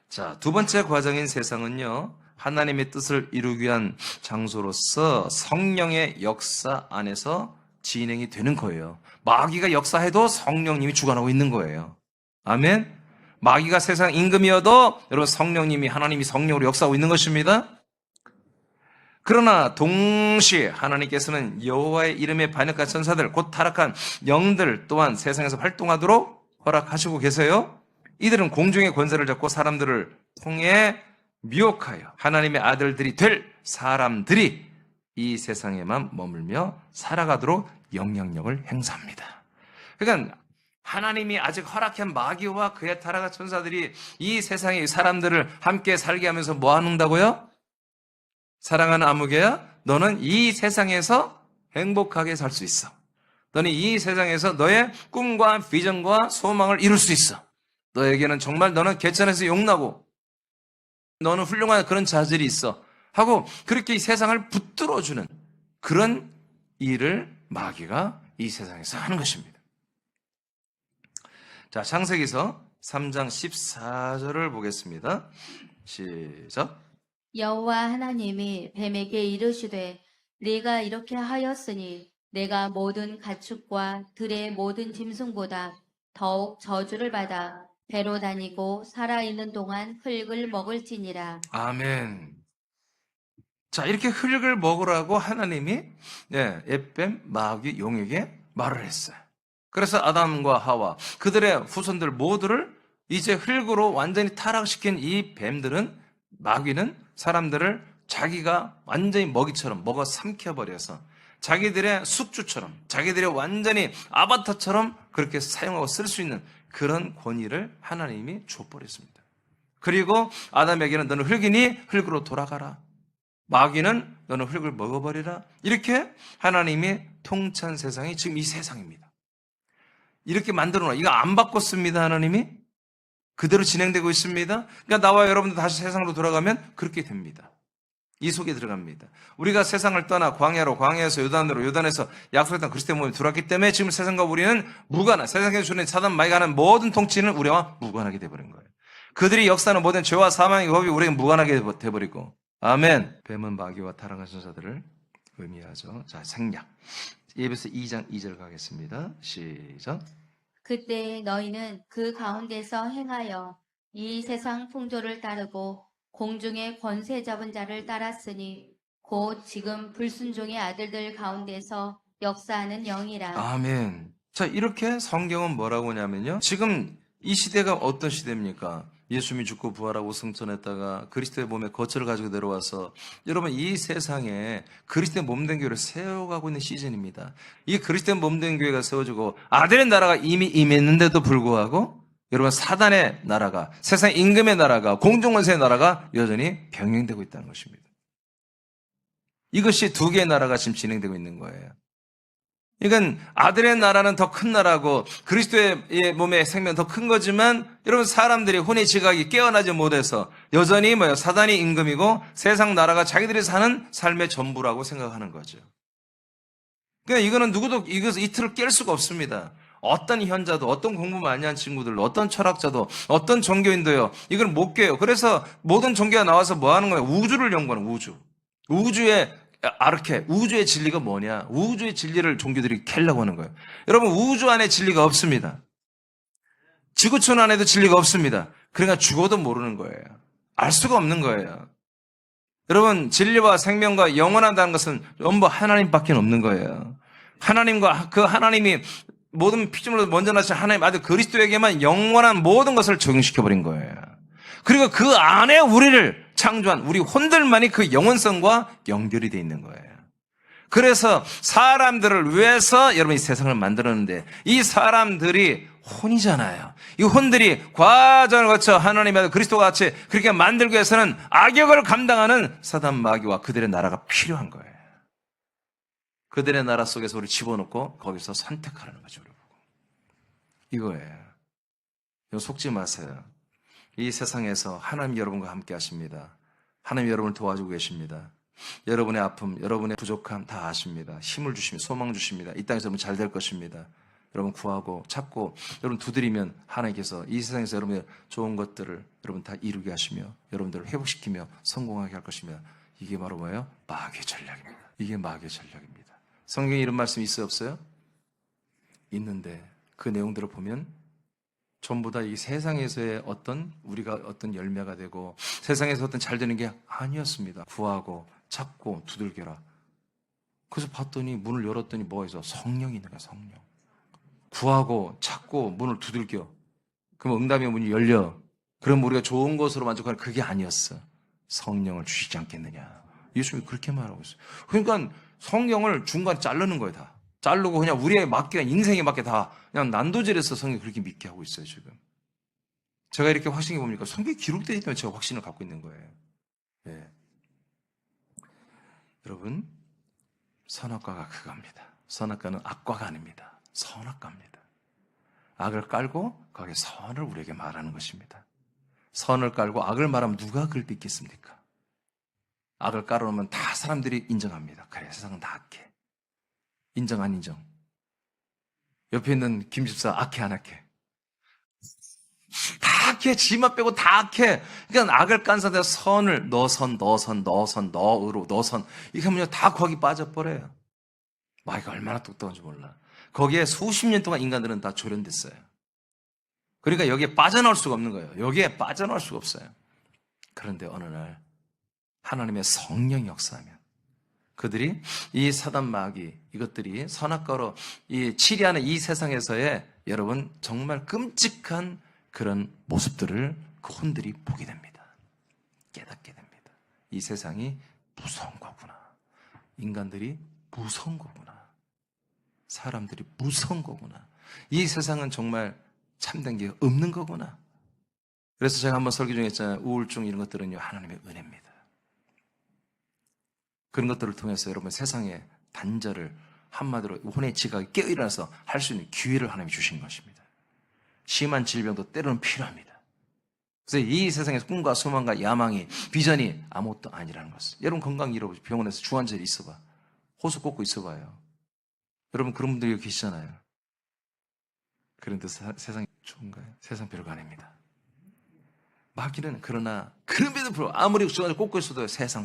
자, 두 번째 과정인 세상은요, 하나님의 뜻을 이루기 위한 장소로서 성령의 역사 안에서 진행이 되는 거예요. 마귀가 역사해도 성령님이 주관하고 있는 거예요. 아멘. 마귀가 세상 임금이어도 여러분 성령님이 하나님이 성령으로 역사하고 있는 것입니다. 그러나 동시에 하나님께서는 여호와의 이름에 반역한 천사들 곧 타락한 영들 또한 세상에서 활동하도록 허락하시고 계세요. 이들은 공중의 권세를 잡고 사람들을 통해 미혹하여 하나님의 아들들이 될 사람들이 이 세상에만 머물며 살아가도록 영향력을 행사합니다. 그러니까 하나님이 아직 허락한 마귀와 그의 타락한 천사들이 이 세상의 사람들을 함께 살게 하면서 뭐 하는다고요? 사랑하는 아무개야, 너는 이 세상에서 행복하게 살 수 있어. 너는 이 세상에서 너의 꿈과 비전과 소망을 이룰 수 있어. 너에게는 정말 너는 개천에서 용나고 너는 훌륭한 그런 자질이 있어 하고 그렇게 이 세상을 붙들어주는 그런 일을 마귀가 이 세상에서 하는 것입니다. 자, 창세기서 3장 14절을 보겠습니다. 시작. 여호와 하나님이 뱀에게 이르시되 네가 이렇게 하였으니 내가 모든 가축과 들의 모든 짐승보다 더욱 저주를 받아 배로 다니고 살아있는 동안 흙을 먹을지니라. 아멘. 자, 이렇게 흙을 먹으라고 하나님이 햇뱀, 마귀, 용에게 말을 했어요. 그래서 아담과 하와, 그들의 후손들 모두를 이제 흙으로 완전히 타락시킨 이 뱀들은, 마귀는 사람들을 자기가 완전히 먹이처럼 먹어 삼켜버려서 자기들의 숙주처럼, 자기들의 완전히 아바타처럼 그렇게 사용하고 쓸 수 있는 그런 권위를 하나님이 줘버렸습니다. 그리고 아담에게는 너는 흙이니 흙으로 돌아가라. 마귀는 너는 흙을 먹어버리라. 이렇게 하나님이 통치한 세상이 지금 이 세상입니다. 이렇게 만들어놔. 이거 안 바꿨습니다, 하나님이. 그대로 진행되고 있습니다. 그러니까 나와 여러분들 다시 세상으로 돌아가면 그렇게 됩니다. 이 속에 들어갑니다. 우리가 세상을 떠나 광야로, 광야에서 요단으로, 요단에서 약속의 땅 그리스도의 몸에 들어왔기 때문에 지금 세상과 우리는 무관한, 세상에서 주는 사단 마귀가 하는 모든 통치는 우리와 무관하게 되어버린 거예요. 그들이 역사하는 모든 죄와 사망의 법이 우리에게 무관하게 되어버리고, 아멘. 뱀은 마귀와 타락하신 자들을 의미하죠. 자, 생략. 예배서 2장 2절 가겠습니다. 시작. 그때 너희는 그 가운데서 행하여 이 세상 풍조를 따르고 공중의 권세 잡은 자를 따랐으니 곧 지금 불순종의 아들들 가운데서 역사하는 영이라. 아멘. 자, 이렇게 성경은 뭐라고 하냐면요. 지금 이 시대가 어떤 시대입니까? 예수님이 죽고 부활하고 승천했다가 그리스도의 몸에 거처를 가지고 내려와서 여러분 이 세상에 그리스도의 몸된 교회를 세워가고 있는 시즌입니다. 이 그리스도의 몸된 교회가 세워지고 아들의 나라가 이미 임했는데도 불구하고 여러분 사단의 나라가, 세상 임금의 나라가, 공중권세의 나라가 여전히 병행되고 있다는 것입니다. 이것이 두 개의 나라가 지금 진행되고 있는 거예요. 이건 아들의 나라는 더 큰 나라고 그리스도의 몸의 생명 더 큰 거지만 여러분 사람들이 혼의 지각이 깨어나지 못해서 여전히 사단이 임금이고 세상 나라가 자기들이 사는 삶의 전부라고 생각하는 거죠. 그러니까 이거는 누구도 이 틀을 깰 수가 없습니다. 어떤 현자도, 어떤 공부 많이 한 친구들도, 어떤 철학자도, 어떤 종교인도요. 이걸 못 깨요. 그래서 모든 종교가 나와서 뭐 하는 거예요? 우주를 연구하는 우주. 우주의 아르케, 우주의 진리가 뭐냐? 우주의 진리를 종교들이 캐려고 하는 거예요. 여러분, 우주 안에 진리가 없습니다. 지구촌 안에도 진리가 없습니다. 그러니까 죽어도 모르는 거예요. 알 수가 없는 거예요. 여러분, 진리와 생명과 영원하다는 것은 전부 하나님밖에 없는 거예요. 하나님과 그 하나님이 모든 피조물로 먼저 나신 하나님 아들 그리스도에게만 영원한 모든 것을 적용시켜버린 거예요. 그리고 그 안에 우리를 창조한 우리 혼들만이 그 영원성과 연결이 되어 있는 거예요. 그래서 사람들을 위해서 여러분이 세상을 만들었는데 이 사람들이 혼이잖아요. 이 혼들이 과정을 거쳐 하나님의 그리스도와 같이 그렇게 만들기 위해서는 악역을 감당하는 사단 마귀와 그들의 나라가 필요한 거예요. 그들의 나라 속에서 우리 집어넣고 거기서 선택하라는 거죠. 우리 보고. 이거예요. 이거 속지 마세요. 이 세상에서 하나님 여러분과 함께 하십니다. 하나님 여러분을 도와주고 계십니다. 여러분의 아픔, 여러분의 부족함 다 아십니다. 힘을 주십니다. 소망 주십니다. 이 땅에서 여러분 잘 될 것입니다. 여러분 구하고 찾고 여러분 두드리면 하나님께서 이 세상에서 여러분의 좋은 것들을 여러분 다 이루게 하시며 여러분들을 회복시키며 성공하게 할 것입니다. 이게 바로 뭐예요? 마귀의 전략입니다. 이게 마귀의 전략입니다. 성경에 이런 말씀이 있어요, 없어요? 있는데 그 내용들을 보면 전부 다 이 세상에서의 우리가 어떤 열매가 되고 세상에서 어떤 잘 되는 게 아니었습니다. 구하고 찾고 두들겨라. 그래서 봤더니 문을 열었더니 뭐가 있어? 성령이 있는 거야, 성령. 구하고 찾고 문을 두들겨. 그럼 응답의 문이 열려. 그럼 우리가 좋은 것으로 만족하는 그게 아니었어. 성령을 주시지 않겠느냐. 예수님이 그렇게 말하고 있어요. 그러니까 성경을 중간에 자르는 거예요, 다. 자르고 그냥 우리의 맞게, 인생에 맞게 다 그냥 난도질해서 성경이 그렇게 믿게 하고 있어요, 지금. 제가 이렇게 확신해 보니까 성경이 기록되기 때문에 제가 확신을 갖고 있는 거예요. 네. 여러분, 선악과가 그겁니다. 선악과는 악과가 아닙니다. 선악과입니다. 악을 깔고 거기에 선을 우리에게 말하는 것입니다. 선을 깔고 악을 말하면 누가 그걸 믿겠습니까? 악을 깔아놓으면 다 사람들이 인정합니다. 그래, 세상은 다 악해. 인정 안 인정? 옆에 있는 김 집사 악해 안 악해? 다 악해. 지만 빼고 다 악해. 그러니까 악을 깐 상태에서 선을 너으로 너선 이렇게 하면 다 거기 빠져버려요. 마귀가 얼마나 똑똑한지 몰라. 거기에 수십 년 동안 인간들은 다 조련됐어요. 그러니까 여기에 빠져나올 수가 없는 거예요. 여기에 빠져나올 수가 없어요. 그런데 어느 날 하나님의 성령이 역사하면 그들이 이 사단 마귀 이것들이 선악과로 이 치리하는 이 세상에서의 여러분 정말 끔찍한 그런 모습들을 그 혼들이 보게 됩니다. 깨닫게 됩니다. 이 세상이 무서운 거구나. 인간들이 무서운 거구나. 사람들이 무서운 거구나. 이 세상은 정말 참된 게 없는 거구나. 그래서 제가 한번 설교 중에 했잖아요. 우울증 이런 것들은요 하나님의 은혜입니다. 그런 것들을 통해서 여러분 세상의 단절을 한마디로 혼의 지각이 깨어일어나서 할 수 있는 기회를 하나님이 주신 것입니다. 심한 질병도 때로는 필요합니다. 그래서 이 세상에서 꿈과 소망과 야망이 비전이 아무것도 아니라는 것을. 여러분 건강 잃어보죠. 병원에서 주안젤 있어봐. 호수 꽂고 있어봐요. 여러분 그런 분들이 여기 계시잖아요. 그런데 세상이 좋은가요? 세상 별거 아닙니다. 마귀는 그러나 그럼에도 불구하고 아무리 주안젤 꽂고 있어도 세상.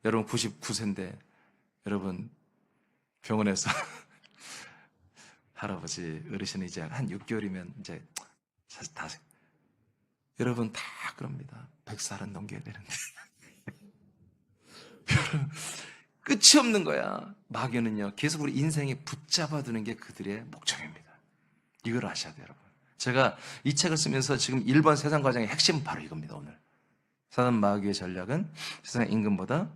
여러분 99세인데 여러분 병원에서 할아버지 어르신이 이제 한 6개월이면 이제 다 여러분 다 그럽니다. 100살은 넘겨야 되는데 여러분 끝이 없는 거야. 마귀는요 계속 우리 인생에 붙잡아두는 게 그들의 목적입니다. 이걸 아셔야 돼요. 여러분 제가 이 책을 쓰면서 지금 1번 세상 과정의 핵심은 바로 이겁니다. 오늘 사단 마귀의 전략은 세상 임금보다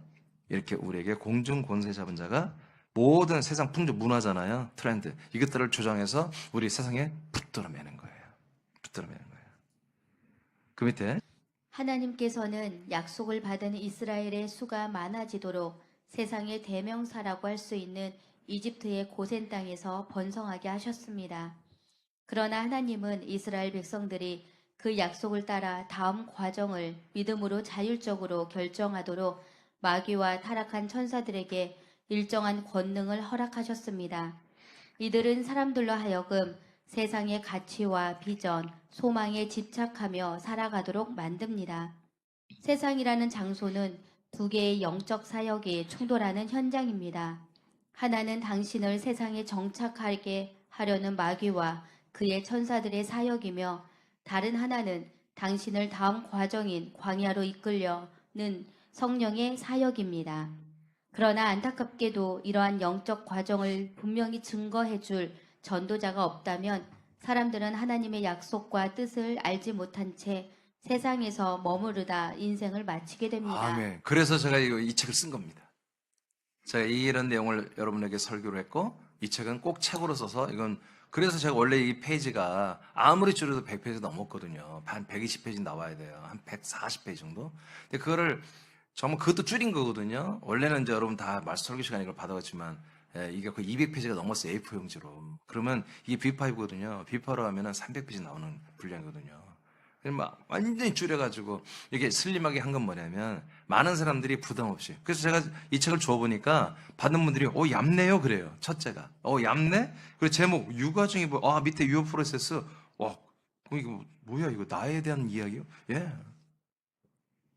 이렇게 우리에게 공중 권세 잡은 자가 모든 세상 풍조 문화잖아요. 트렌드. 이것들을 조정해서 우리 세상에 붙들어매는 거예요. 그 밑에 하나님께서는 약속을 받은 이스라엘의 수가 많아지도록 세상의 대명사라고 할 수 있는 이집트의 고센 땅에서 번성하게 하셨습니다. 그러나 하나님은 이스라엘 백성들이 그 약속을 따라 다음 과정을 믿음으로 자율적으로 결정하도록 마귀와 타락한 천사들에게 일정한 권능을 허락하셨습니다. 이들은 사람들로 하여금 세상의 가치와 비전, 소망에 집착하며 살아가도록 만듭니다. 세상이라는 장소는 두 개의 영적 사역이 충돌하는 현장입니다. 하나는 당신을 세상에 정착하게 하려는 마귀와 그의 천사들의 사역이며 다른 하나는 당신을 다음 과정인 광야로 이끌려는 성령의 사역입니다. 그러나 안타깝게도 이러한 영적 과정을 분명히 증거해 줄 전도자가 없다면 사람들은 하나님의 약속과 뜻을 알지 못한 채 세상에서 머무르다 인생을 마치게 됩니다. 아멘. 그래서 제가 이 책을 쓴 겁니다. 제가 이런 내용을 여러분에게 설교를 했고 이 책은 꼭 책으로 써서 이건 그래서 제가 원래 이 페이지가 아무리 줄여도 100페이지 넘었거든요. 한 120페이지 나와야 돼요. 한 140페이지 정도. 근데 그거를 정말 그것도 줄인 거거든요. 원래는 이제 여러분 다 말씀 설교 시간에 이걸 받아갔지만 이게 거의 200페이지가 넘었어요. A4 용지로. 그러면 이게 B5거든요. B8로 하면은 300페이지 나오는 분량이거든요. 막 완전히 줄여가지고 이게 슬림하게 한 건 뭐냐면 많은 사람들이 부담 없이. 그래서 제가 이 책을 줘보니까 받는 분들이 얇네요 그래요. 첫째가 얇네. 그리고 제목 육아 중에 뭐 밑에 유어 프로세스. 이거 뭐야 이거 나에 대한 이야기요? 예,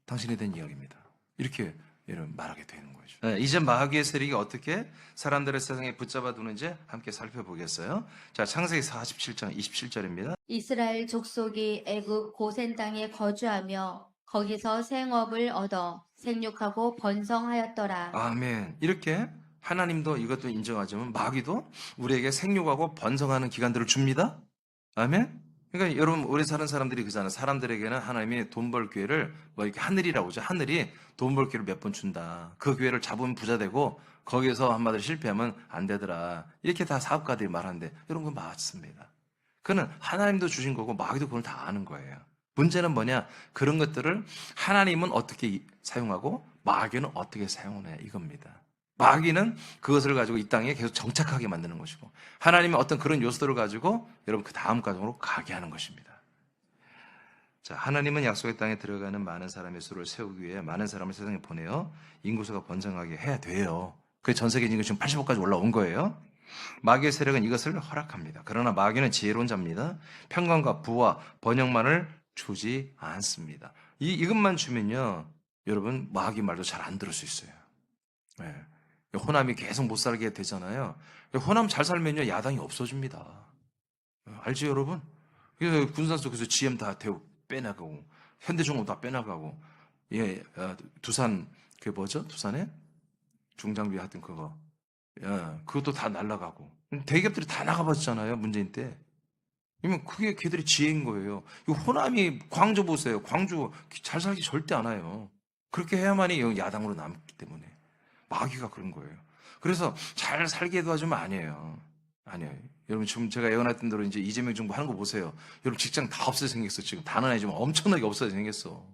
당신에 대한 이야기입니다. 이렇게 여러분 말하게 되는 거죠. 네, 이제 마귀의 세력이 어떻게 사람들의 세상에 붙잡아 두는지 함께 살펴보겠어요. 자, 창세기 47장 27절입니다. 이스라엘 족속이 애굽 고센 땅에 거주하며 거기서 생업을 얻어 생육하고 번성하였더라. 아멘. 이렇게 하나님도 이것도 인정하지만 마귀도 우리에게 생육하고 번성하는 기간들을 줍니다. 아멘. 그러니까 여러분 오래 사는 사람들이 그잖아요. 사람들에게는 하나님이 돈 벌 기회를 뭐 이렇게 하늘이라고 하죠. 하늘이 돈 벌 기회를 몇 번 준다. 그 기회를 잡으면 부자 되고 거기에서 한마디로 실패하면 안 되더라. 이렇게 다 사업가들이 말하는데 여러분 그건 맞습니다. 그는 하나님도 주신 거고 마귀도 그걸 다 아는 거예요. 문제는 뭐냐? 그런 것들을 하나님은 어떻게 사용하고 마귀는 어떻게 사용하냐 이겁니다. 마귀는 그것을 가지고 이 땅에 계속 정착하게 만드는 것이고, 하나님의 어떤 그런 요소들을 가지고 여러분 그 다음 과정으로 가게 하는 것입니다. 자, 하나님은 약속의 땅에 들어가는 많은 사람의 수를 세우기 위해 많은 사람을 세상에 보내어 인구수가 번성하게 해야 돼요. 그래서 전 세계 인구 지금 80억까지 올라온 거예요. 마귀의 세력은 이것을 허락합니다. 그러나 마귀는 지혜로운 자입니다. 평강과 부와 번영만을 주지 않습니다. 이것만 주면요, 여러분 마귀 말도 잘 안 들을 수 있어요. 네. 호남이 계속 못 살게 되잖아요. 호남 잘 살면요 야당이 없어집니다. 알죠, 여러분? 그래서 군산 속에서 GM 다 빼나가고, 현대중공 다 빼나가고, 예, 두산, 그 뭐죠? 두산에? 중장비 하여튼 그거. 예, 그것도 다 날아가고. 대기업들이 다 나가봤잖아요, 문재인 때. 그러면 그게 걔들이 지혜인 거예요. 이 호남이 광주 보세요. 광주 잘 살기 절대 안 와요. 그렇게 해야만이 야당으로 남기 때문에. 마귀가 그런 거예요. 그래서 잘 살게 도와주면 아니에요. 아니에요. 여러분 지금 제가 예언했던 대로 이제 이재명 정부 하는 거 보세요. 여러분 직장 다 없어져 생겼어. 지금 단원에 좀 엄청나게 없어져 생겼어.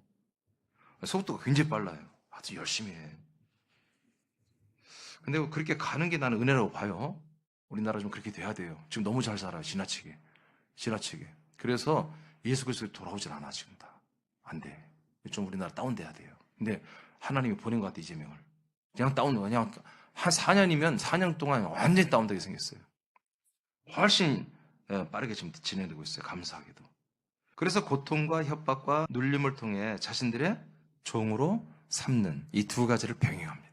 속도가 굉장히 빨라요. 아주 열심히 해. 근데 그렇게 가는 게 나는 은혜라고 봐요. 우리나라 좀 그렇게 돼야 돼요. 지금 너무 잘 살아요. 지나치게. 그래서 예수 그리스도 돌아오질 않아 지금 다. 안 돼. 좀 우리나라 다운돼야 돼요. 근데 하나님이 보낸 것 같아, 이재명을. 그냥 한 4년이면 4년 동안 완전히 다운되게 생겼어요. 훨씬 빠르게 지금 진행되고 있어요. 감사하게도. 그래서 고통과 협박과 눌림을 통해 자신들의 종으로 삼는 이 두 가지를 병행합니다.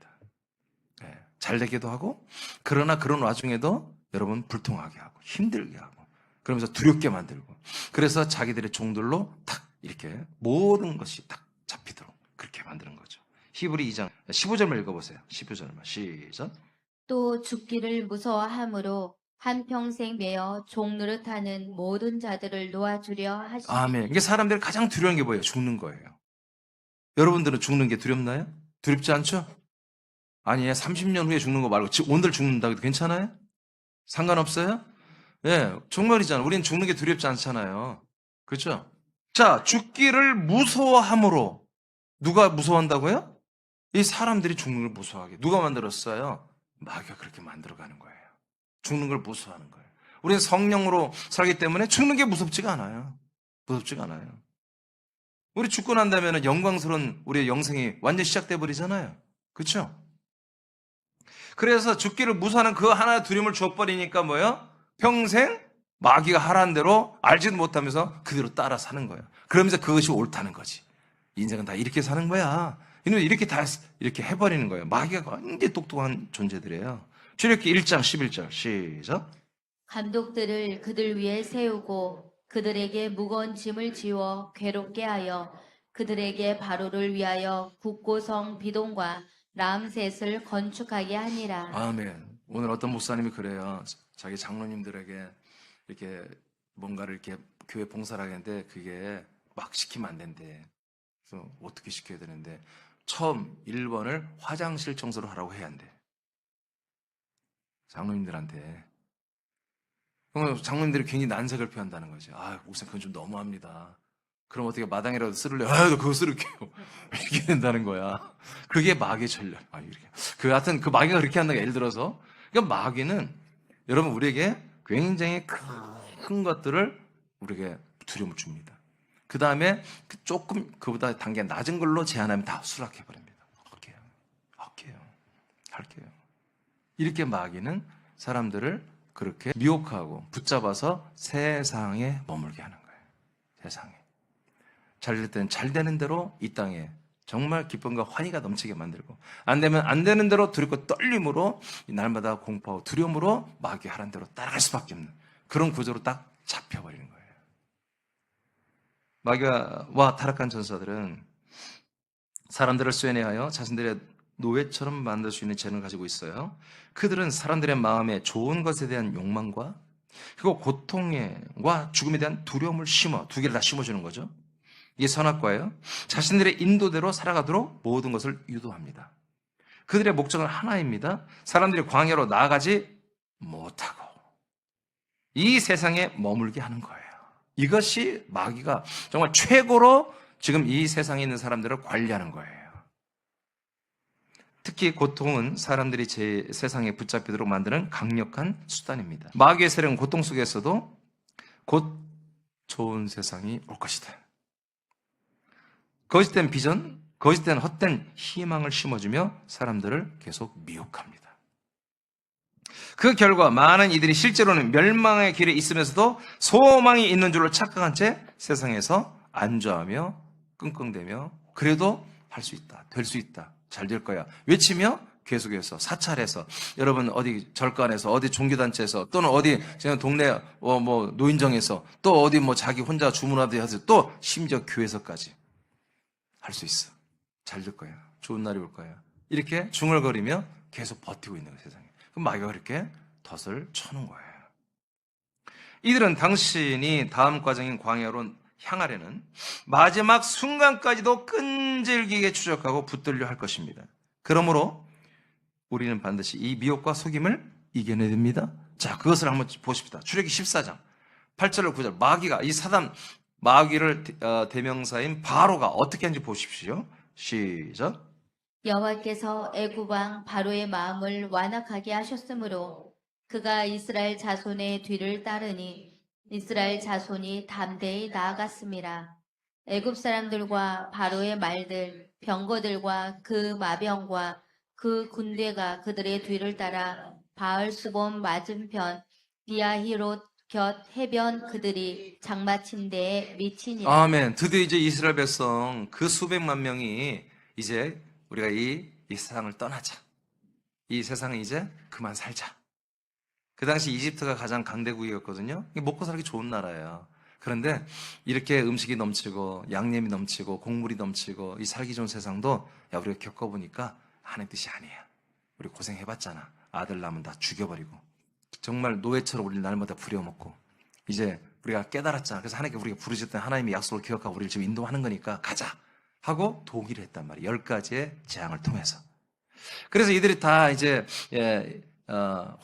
잘 되기도 하고, 그러나 그런 와중에도 여러분 불통하게 하고 힘들게 하고, 그러면서 두렵게 만들고, 그래서 자기들의 종들로 탁 이렇게 모든 것이 딱 잡히도록 그렇게 만드는 거죠. 히브리 2장 15절만 읽어보세요. 15절만 시작. 또 죽기를 무서워함으로 한평생 매어 종 노릇하는 모든 자들을 놓아주려 하시니. 아멘. 이게 사람들이 가장 두려운 게 뭐예요? 죽는 거예요. 여러분들은 죽는 게 두렵나요? 두렵지 않죠? 아니, 30년 후에 죽는 거 말고 오늘 죽는다고 해도 괜찮아요? 상관없어요? 예, 정말이잖아. 우리는 죽는 게 두렵지 않잖아요. 그렇죠? 자, 죽기를 무서워함으로. 누가 무서워한다고요? 이 사람들이 죽는 걸 무서워하게. 누가 만들었어요? 마귀가 그렇게 만들어가는 거예요. 죽는 걸 무서워하는 거예요. 우리는 성령으로 살기 때문에 죽는 게 무섭지가 않아요. 무섭지가 않아요. 우리 죽고 난다면 영광스러운 우리의 영생이 완전 시작돼 버리잖아요. 그렇죠? 그래서 죽기를 무서워하는 그 하나의 두려움을 줘버리니까 뭐예요? 평생 마귀가 하라는 대로 알지도 못하면서 그대로 따라 사는 거예요. 그러면서 그것이 옳다는 거지. 인생은 다 이렇게 사는 거야. 이놈 이렇게 다 이렇게 해버리는 거예요. 마귀가 굉장히 똑똑한 존재들이에요. 출애굽기 1장 11절 시작. 감독들을 그들 위에 세우고 그들에게 무거운 짐을 지워 괴롭게 하여 그들에게 바로를 위하여 국고성 비동과 람셋을 건축하게 하니라. 아멘. 오늘 어떤 목사님이 그래요. 자기 장로님들에게 이렇게 뭔가를 이렇게 교회 봉사를 하겠는데 그게 막 시키면 안 된대. 그래서 어떻게 시켜야 되는데 처음 1번을 화장실 청소를 하라고 해야 한대. 장로님들한테. 그러면 장로님들이 괜히 난색을 표한다는 거죠. 아, 목사님 그건 좀 너무합니다. 그럼 어떻게 마당이라도 쓸래요? 아, 그거 쓸게요. 이렇게 된다는 거야. 그게 마귀의 전략. 아, 이렇게. 하여튼 그 마귀가 그렇게 한다고 예를 들어서. 그러니까 마귀는 여러분 우리에게 굉장히 큰 것들을 우리에게 두려움을 줍니다. 그 다음에 조금 그보다 단계 낮은 걸로 제한하면 다 수락해버립니다. 할게요. 이렇게 마귀는 사람들을 그렇게 미혹하고 붙잡아서 세상에 머물게 하는 거예요. 세상에. 잘 될 때는 잘 되는 대로 이 땅에 정말 기쁨과 환희가 넘치게 만들고, 안 되면 안 되는 대로 두렵고 떨림으로 날마다 공포하고 두려움으로 마귀 하라는 대로 따라갈 수밖에 없는 그런 구조로 딱 잡혀버리는 거예요. 마귀와 타락한 전사들은 사람들을 쇠뇌하여 자신들의 노예처럼 만들 수 있는 재능을 가지고 있어요. 그들은 사람들의 마음에 좋은 것에 대한 욕망과 그리고 고통과 죽음에 대한 두려움을 심어, 두 개를 다 심어주는 거죠. 이게 선악과예요. 자신들의 인도대로 살아가도록 모든 것을 유도합니다. 그들의 목적은 하나입니다. 사람들이 광야로 나아가지 못하고 이 세상에 머물게 하는 거예요. 이것이 마귀가 정말 최고로 지금 이 세상에 있는 사람들을 관리하는 거예요. 특히 고통은 사람들이 제 세상에 붙잡히도록 만드는 강력한 수단입니다. 마귀의 세력은 고통 속에서도 곧 좋은 세상이 올 것이다. 거짓된 비전, 거짓된 헛된 희망을 심어주며 사람들을 계속 미혹합니다. 그 결과 많은 이들이 실제로는 멸망의 길에 있으면서도 소망이 있는 줄로 착각한 채 세상에서 안주하며 끙끙대며 그래도 할 수 있다, 될 수 있다, 잘 될 거야 외치며 계속해서 사찰에서 여러분 어디 절간에서 어디 종교단체에서 또는 어디 동네 뭐 노인정에서 또 어디 뭐 자기 혼자 주문하듯이 해서 또 심지어 교회에서까지 할 수 있어, 잘 될 거야, 좋은 날이 올 거야 이렇게 중얼거리며 계속 버티고 있는 거예요 세상에. 그럼 마귀가 그렇게 덫을 쳐놓은 거예요. 이들은 당신이 다음 과정인 광야로 향하려는 마지막 순간까지도 끈질기게 추적하고 붙들려 할 것입니다. 그러므로 우리는 반드시 이 미혹과 속임을 이겨내야 됩니다. 자, 그것을 한번 보십시다. 출애기 14장 8절 9절 마귀가 이 사단 마귀를 대명사인 바로가 어떻게 하는지 보십시오. 시작. 여호와께서 애굽 왕 바로의 마음을 완악하게 하셨으므로 그가 이스라엘 자손의 뒤를 따르니 이스라엘 자손이 담대히 나아갔습니다. 애굽 사람들과 바로의 말들, 병거들과 그 마병과 그 군대가 그들의 뒤를 따라 바알수본 맞은편 비아히롯 곁 해변 그들이 장마친 데에 미치니라. 아멘. 드디어 이제 이스라엘 백성 그 수백만 명이 이제 우리가 이 세상을 떠나자. 이 세상은 이제 그만 살자. 그 당시 이집트가 가장 강대국이었거든요. 먹고 살기 좋은 나라예요. 그런데 이렇게 음식이 넘치고 양념이 넘치고 곡물이 넘치고 이 살기 좋은 세상도 야 우리가 겪어보니까 하나님 뜻이 아니야. 우리 고생해봤잖아. 아들 낳으면 다 죽여버리고 정말 노예처럼 우리를 날마다 부려먹고 이제 우리가 깨달았잖아. 그래서 하나님께 우리가 부르셨던 하나님의 약속을 기억하고 우리를 지금 인도하는 거니까 가자 하고 동의를 했단 말이에요. 10가지의 재앙을 통해서. 그래서 이들이 다 이제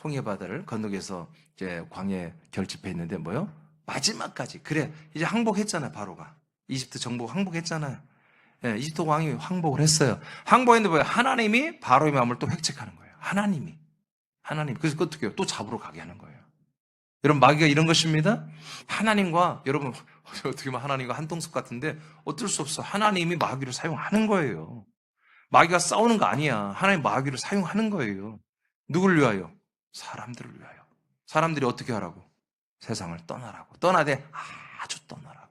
홍해바다를 건너기 위해서 이제 광야에 결집해 있는데 뭐요? 마지막까지 그래 이제 항복했잖아요. 바로가 이집트 정복 항복했잖아요. 예, 이집트 왕이 항복을 했어요. 항복했는데 뭐예요? 하나님이 바로의 마음을 또 획책하는 거예요. 하나님 그래서 어떻게 해요? 또 잡으러 가게 하는 거예요. 여러분 마귀가 이런 것입니다. 하나님과 여러분 어떻게 보면 하나님과 한통속 같은데 어쩔 수 없어. 하나님이 마귀를 사용하는 거예요. 마귀가 싸우는 거 아니야. 하나님 마귀를 사용하는 거예요. 누굴 위하여? 사람들을 위하여. 사람들이 어떻게 하라고? 세상을 떠나라고. 떠나되 아주 떠나라고.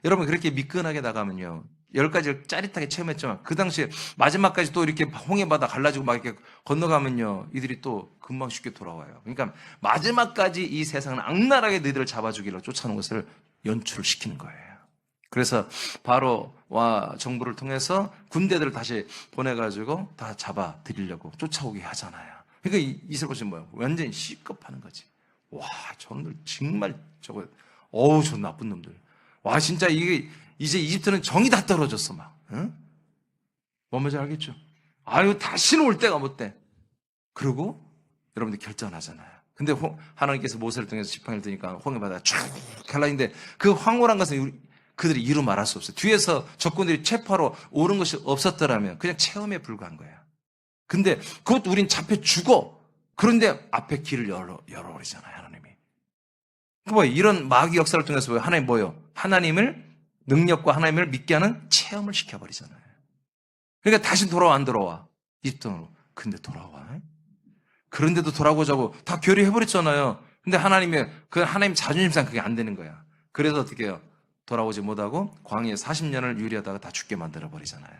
여러분 그렇게 미끈하게 나가면요. 10가지를 짜릿하게 체험했지만 그 당시에 마지막까지 또 이렇게 홍해바다 갈라지고 막 이렇게 건너가면요. 이들이 또 금방 쉽게 돌아와요. 그러니까 마지막까지 이 세상은 악랄하게 너희들을 잡아주기로 쫓아오는 것을 연출시키는 거예요. 그래서 바로와 정부를 통해서 군대들을 다시 보내가지고 다 잡아들이려고 쫓아오게 하잖아요. 그러니까 이스라엘 것이 뭐야? 완전히 시급하는 거지. 와, 저놈들 정말 저 나쁜 놈들. 와, 진짜 이게 이제 이집트는 정이 다 떨어졌어 막. 응? 뭔지 알겠죠? 아유, 다시는 올 때가 못 돼. 그리고 여러분들 결정하잖아요. 근데 하나님께서 모세를 통해서 지팡이를 드니까 홍해바다가 쭉 갈라지는데 그 황홀한 것은 그들이 이루 말할 수 없어요. 뒤에서 적군들이 체포하러 오는 것이 없었더라면 그냥 체험에 불과한 거야. 근데 그것도 우린 잡혀 죽어. 그런데 앞에 길을 열어버리잖아요, 하나님이. 이런 마귀 역사를 통해서 하나님 뭐예요? 하나님을 능력과 하나님을 믿게 하는 체험을 시켜버리잖아요. 그러니까 다시 돌아와 안 돌아와? 이집트로. 근데 돌아와. 그런데도 돌아오자고 다 결의해버렸잖아요. 근데 하나님 자존심상 그게 안 되는 거야. 그래서 어떻게 해요? 돌아오지 못하고 광야에 40년을 유리하다가 다 죽게 만들어버리잖아요.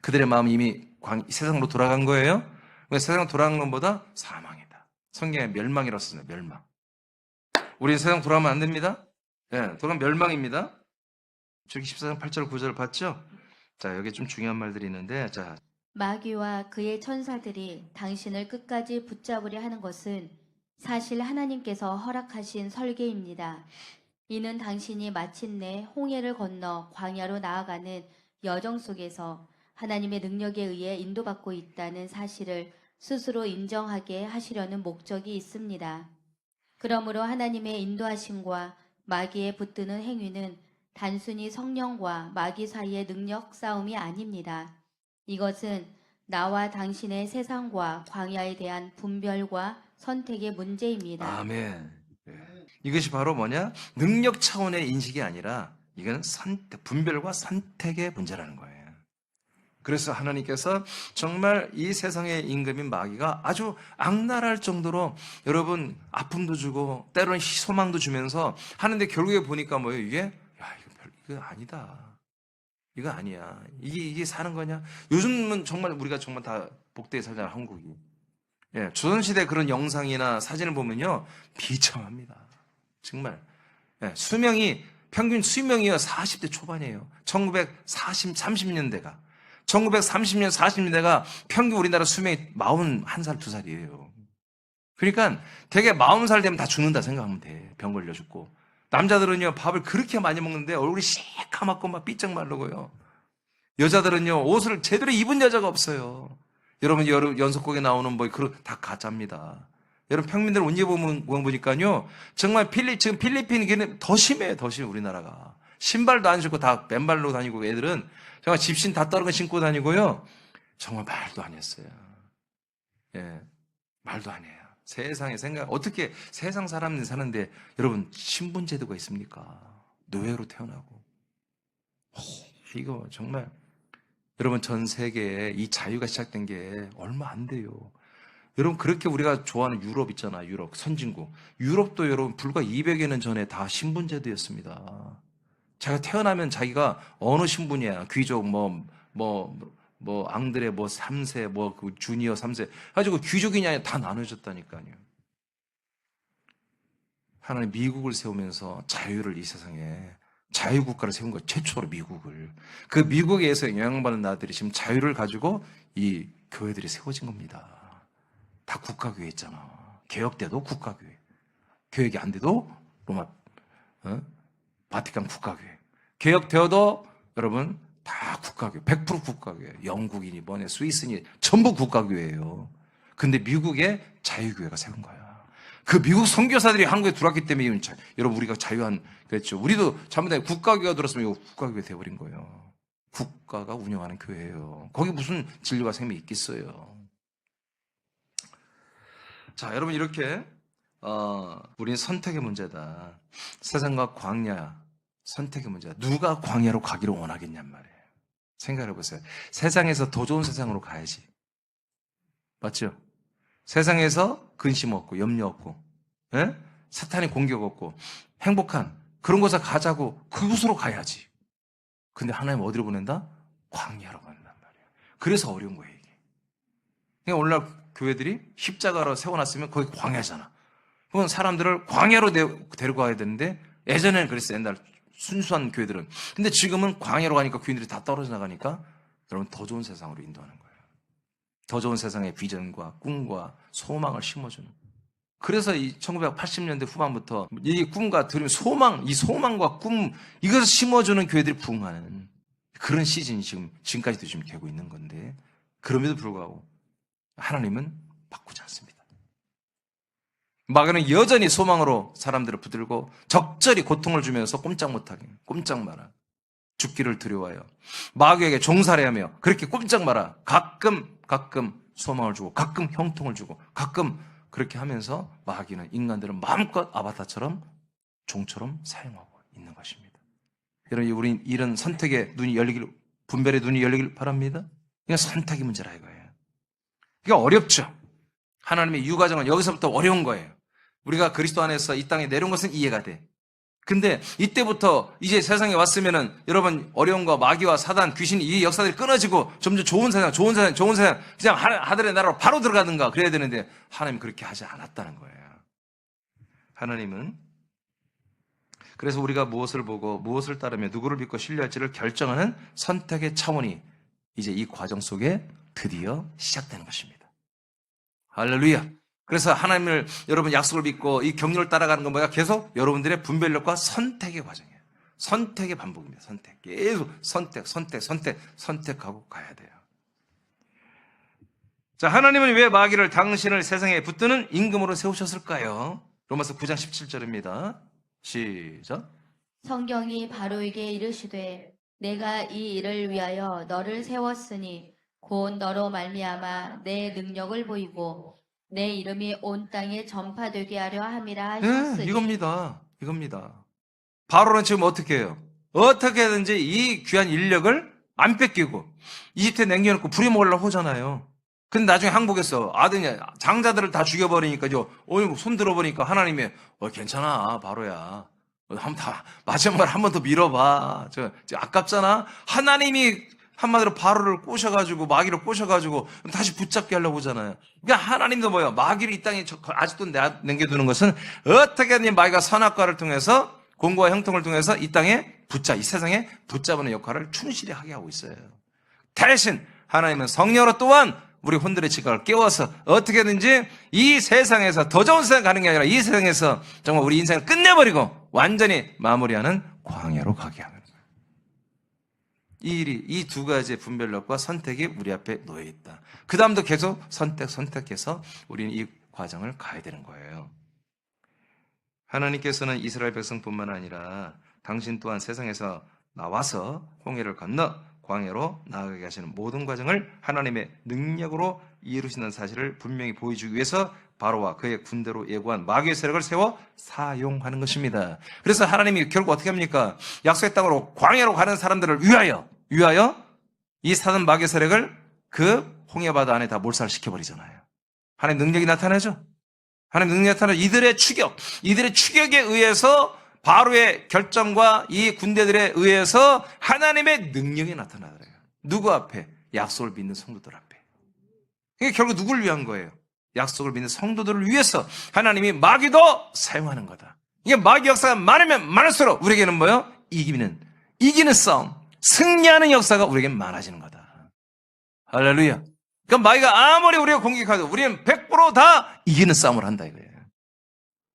그들의 마음이 이미 세상으로 돌아간 거예요. 세상으로 돌아간 것보다 사망이다. 성경에 멸망이라고 쓰네요. 멸망. 우리는 세상 돌아가면 안 됩니다. 네, 돌아가면 멸망입니다. 출애기 14장 8절 9절을 봤죠? 자, 여기 좀 중요한 말들이 있는데 자, 마귀와 그의 천사들이 당신을 끝까지 붙잡으려 하는 것은 사실 하나님께서 허락하신 설계입니다. 이는 당신이 마침내 홍해를 건너 광야로 나아가는 여정 속에서 하나님의 능력에 의해 인도받고 있다는 사실을 스스로 인정하게 하시려는 목적이 있습니다. 그러므로 하나님의 인도하심과 마귀에 붙드는 행위는 단순히 성령과 마귀 사이의 능력 싸움이 아닙니다. 이것은 나와 당신의 세상과 광야에 대한 분별과 선택의 문제입니다. 아멘. 이것이 바로 뭐냐? 능력 차원의 인식이 아니라 이건 분별과 선택의 문제라는 거예요. 그래서 하나님께서 정말 이 세상의 임금인 마귀가 아주 악랄할 정도로 여러분 아픔도 주고 때로는 소망도 주면서 하는데 결국에 보니까 뭐예요? 이게 야 이거 아니다. 이거 아니야. 이게 사는 거냐? 요즘은 정말 우리가 정말 다 복되게 살잖아 한국이. 예, 조선시대 그런 영상이나 사진을 보면요 비참합니다. 정말 평균 수명이요 40대 초반이에요. 30년대가 1930년 40년대가 평균 우리나라 수명이 41살 2살이에요. 그러니까 되게 40살 되면 다 죽는다 생각하면 돼. 병 걸려 죽고. 남자들은요 밥을 그렇게 많이 먹는데 얼굴이 새카맣고 막 삐쩍 마르고요. 여자들은요 옷을 제대로 입은 여자가 없어요. 여러분 연속곡에 나오는 뭐 그런 다 가짜입니다. 여러분 평민들 옷 입어보니까요 정말 지금 필리핀은 더 심해요. 더 심해 우리나라가. 신발도 안 신고 다 맨발로 다니고 애들은 정말 집신 다 떨어진 거 신고 다니고요. 정말 말도 안 했어요. 예, 말도 안 해요. 세상에 어떻게 세상 사람들 사는데 여러분 신분제도가 있습니까? 노예로 태어나고. 이거 정말 여러분 전 세계에 이 자유가 시작된 게 얼마 안 돼요. 여러분 그렇게 우리가 좋아하는 유럽 있잖아. 유럽 선진국. 유럽도 여러분 불과 200여 년 전에 다 신분제도였습니다. 자기가 태어나면 자기가 어느 신분이야. 귀족 앙드레 3세 그 주니어 3세 가지고 귀족이냐 다 나눠졌다니까요. 하나님 미국을 세우면서 자유를 이 세상에 자유국가를 세운 거예요. 최초로 미국을. 그 미국에서 영향받는 나라들이 지금 자유를 가지고 이 교회들이 세워진 겁니다. 다 국가교회 있잖아. 개혁 때도 국가교회. 개혁이 안 돼도 로마 바티칸 국가교회. 개혁되어도 여러분 다 국가교회. 100% 국가교회. 영국이니 뭐니 스위스니 전부 국가교회예요. 근데 미국에 자유교회가 세운 거야. 그 미국 선교사들이 한국에 들어왔기 때문에 여러분 우리가 자유한 그랬죠. 우리도 잘못하면 국가교회가 들었으면 이거 국가교회 돼버린 거예요. 국가가 운영하는 교회예요. 거기 무슨 진리와 생명이 있겠어요. 자, 여러분 이렇게 우리는 선택의 문제다. 세상과 광야 선택의 문제다. 누가 광야로 가기를 원하겠냔 말이에요. 생각해 보세요. 세상에서 더 좋은 세상으로 가야지. 맞죠? 세상에서 근심 없고 염려 없고 사탄의 공격 없고 행복한 그런 곳에 가자고 그곳으로 가야지. 근데 하나님 어디로 보낸다? 광야로 보낸단 말이에요. 그래서 어려운 거예요 이게. 그러니까 오늘날 교회들이 십자가로 세워놨으면 거기 광야잖아. 그건 사람들을 광야로 데려가야 되는데 예전에는 그랬어요. 옛날 순수한 교회들은. 근데 지금은 광야로 가니까 교인들이 다 떨어져 나가니까 여러분 더 좋은 세상으로 인도하는 거예요. 더 좋은 세상의 비전과 꿈과 소망을 심어주는. 그래서 이 1980년대 후반부터 이 꿈과 들으면 이 소망과 꿈, 이것을 심어주는 교회들이 부흥하는 그런 시즌이 지금까지도 지금 되고 있는 건데, 그럼에도 불구하고 하나님은 바꾸지 않습니다. 마귀는 여전히 소망으로 사람들을 붙들고 적절히 고통을 주면서 꼼짝 못하게, 꼼짝 마라. 죽기를 두려워하여 마귀에게 종살이 하며 그렇게 꼼짝 마라. 가끔 소망을 주고 가끔 형통을 주고 가끔 그렇게 하면서 마귀는 인간들은 마음껏 아바타처럼 종처럼 사용하고 있는 것입니다. 여러분 우리 이런 선택의 눈이 분별의 눈이 열리길 바랍니다. 이건 선택의 문제라 이거예요. 이게 어렵죠. 하나님의 유가정은 여기서부터 어려운 거예요. 우리가 그리스도 안에서 이 땅에 내려온 것은 이해가 돼. 근데 이때부터 이제 세상에 왔으면은 여러분 어려움과 마귀와 사단, 귀신 이 역사들이 끊어지고 점점 좋은 세상 그냥 하늘의 나라로 바로 들어가든가 그래야 되는데 하나님은 그렇게 하지 않았다는 거예요. 하나님은 그래서 우리가 무엇을 보고 무엇을 따르며 누구를 믿고 신뢰할지를 결정하는 선택의 차원이 이제 이 과정 속에 드디어 시작되는 것입니다. 할렐루야. 그래서 하나님을 여러분 약속을 믿고 이 경륜을 따라가는 건 뭐야? 계속 여러분들의 분별력과 선택의 과정이에요. 선택의 반복입니다. 선택. 계속 선택하고 가야 돼요. 자, 하나님은 왜 마귀를 당신을 세상에 붙드는 임금으로 세우셨을까요? 로마서 9장 17절입니다. 시작. 성경이 바로에게 이르시되 내가 이 일을 위하여 너를 세웠으니 곧 너로 말미암아 내 능력을 보이고 내 이름이 온 땅에 전파되게 하려 함이라 하셨으니 이겁니다. 바로는 지금 어떻게 해요? 어떻게든지 이 귀한 인력을 안 뺏기고 이집트에 남겨놓고 부려먹으려고 하잖아요. 근데 나중에 항복했어. 아드냐 장자들을 다 죽여버리니까요. 손 들어보니까 하나님이 괜찮아 바로야. 한번 다 마지막으로 한 번 더 밀어봐. 저 아깝잖아. 하나님이 한마디로 바로를 꼬셔가지고 마귀를 꼬셔가지고 다시 붙잡게 하려고 하잖아요. 그러니까 하나님도 뭐예요? 마귀를 이 땅에 아직도 남겨두는 것은 어떻게든 마귀가 선악과를 통해서 공고와 형통을 통해서 이 땅에 이 세상에 붙잡는 역할을 충실히 하게 하고 있어요. 대신 하나님은 성령으로 또한 우리 혼들의 지각을 깨워서 어떻게든지 이 세상에서 더 좋은 세상 가는 게 아니라 이 세상에서 정말 우리 인생을 끝내버리고 완전히 마무리하는 광야로 가게 하는 거예요. 이 두 가지의 분별력과 선택이 우리 앞에 놓여 있다. 그 다음도 계속 선택해서 우리는 이 과정을 가야 되는 거예요. 하나님께서는 이스라엘 백성뿐만 아니라 당신 또한 세상에서 나와서 홍해를 건너 광야로 나아가게 하시는 모든 과정을 하나님의 능력으로 이루시는 사실을 분명히 보여주기 위해서 바로와 그의 군대로 예고한 마귀의 세력을 세워 사용하는 것입니다. 그래서 하나님이 결국 어떻게 합니까? 약속의 땅으로 광야로 가는 사람들을 위하여 이 사단 마귀의 세력을 그 홍해바다 안에 다 몰살시켜버리잖아요. 하나님 능력이 나타나죠? 하나님 능력이 나타나죠? 이들의 추격에 의해서 바로의 결정과 이 군대들에 의해서 하나님의 능력이 나타나더래요. 누구 앞에? 약속을 믿는 성도들 앞에. 이게 결국 누구를 위한 거예요? 약속을 믿는 성도들을 위해서 하나님이 마귀도 사용하는 거다. 이게 마귀 역사가 많으면 많을수록 우리에게는 뭐예요? 이기는 싸움, 승리하는 역사가 우리에게 많아지는 거다. 할렐루야. 그러니까 마귀가 아무리 우리가 공격하도 우리는 100% 이기는 싸움을 한다 이거예요.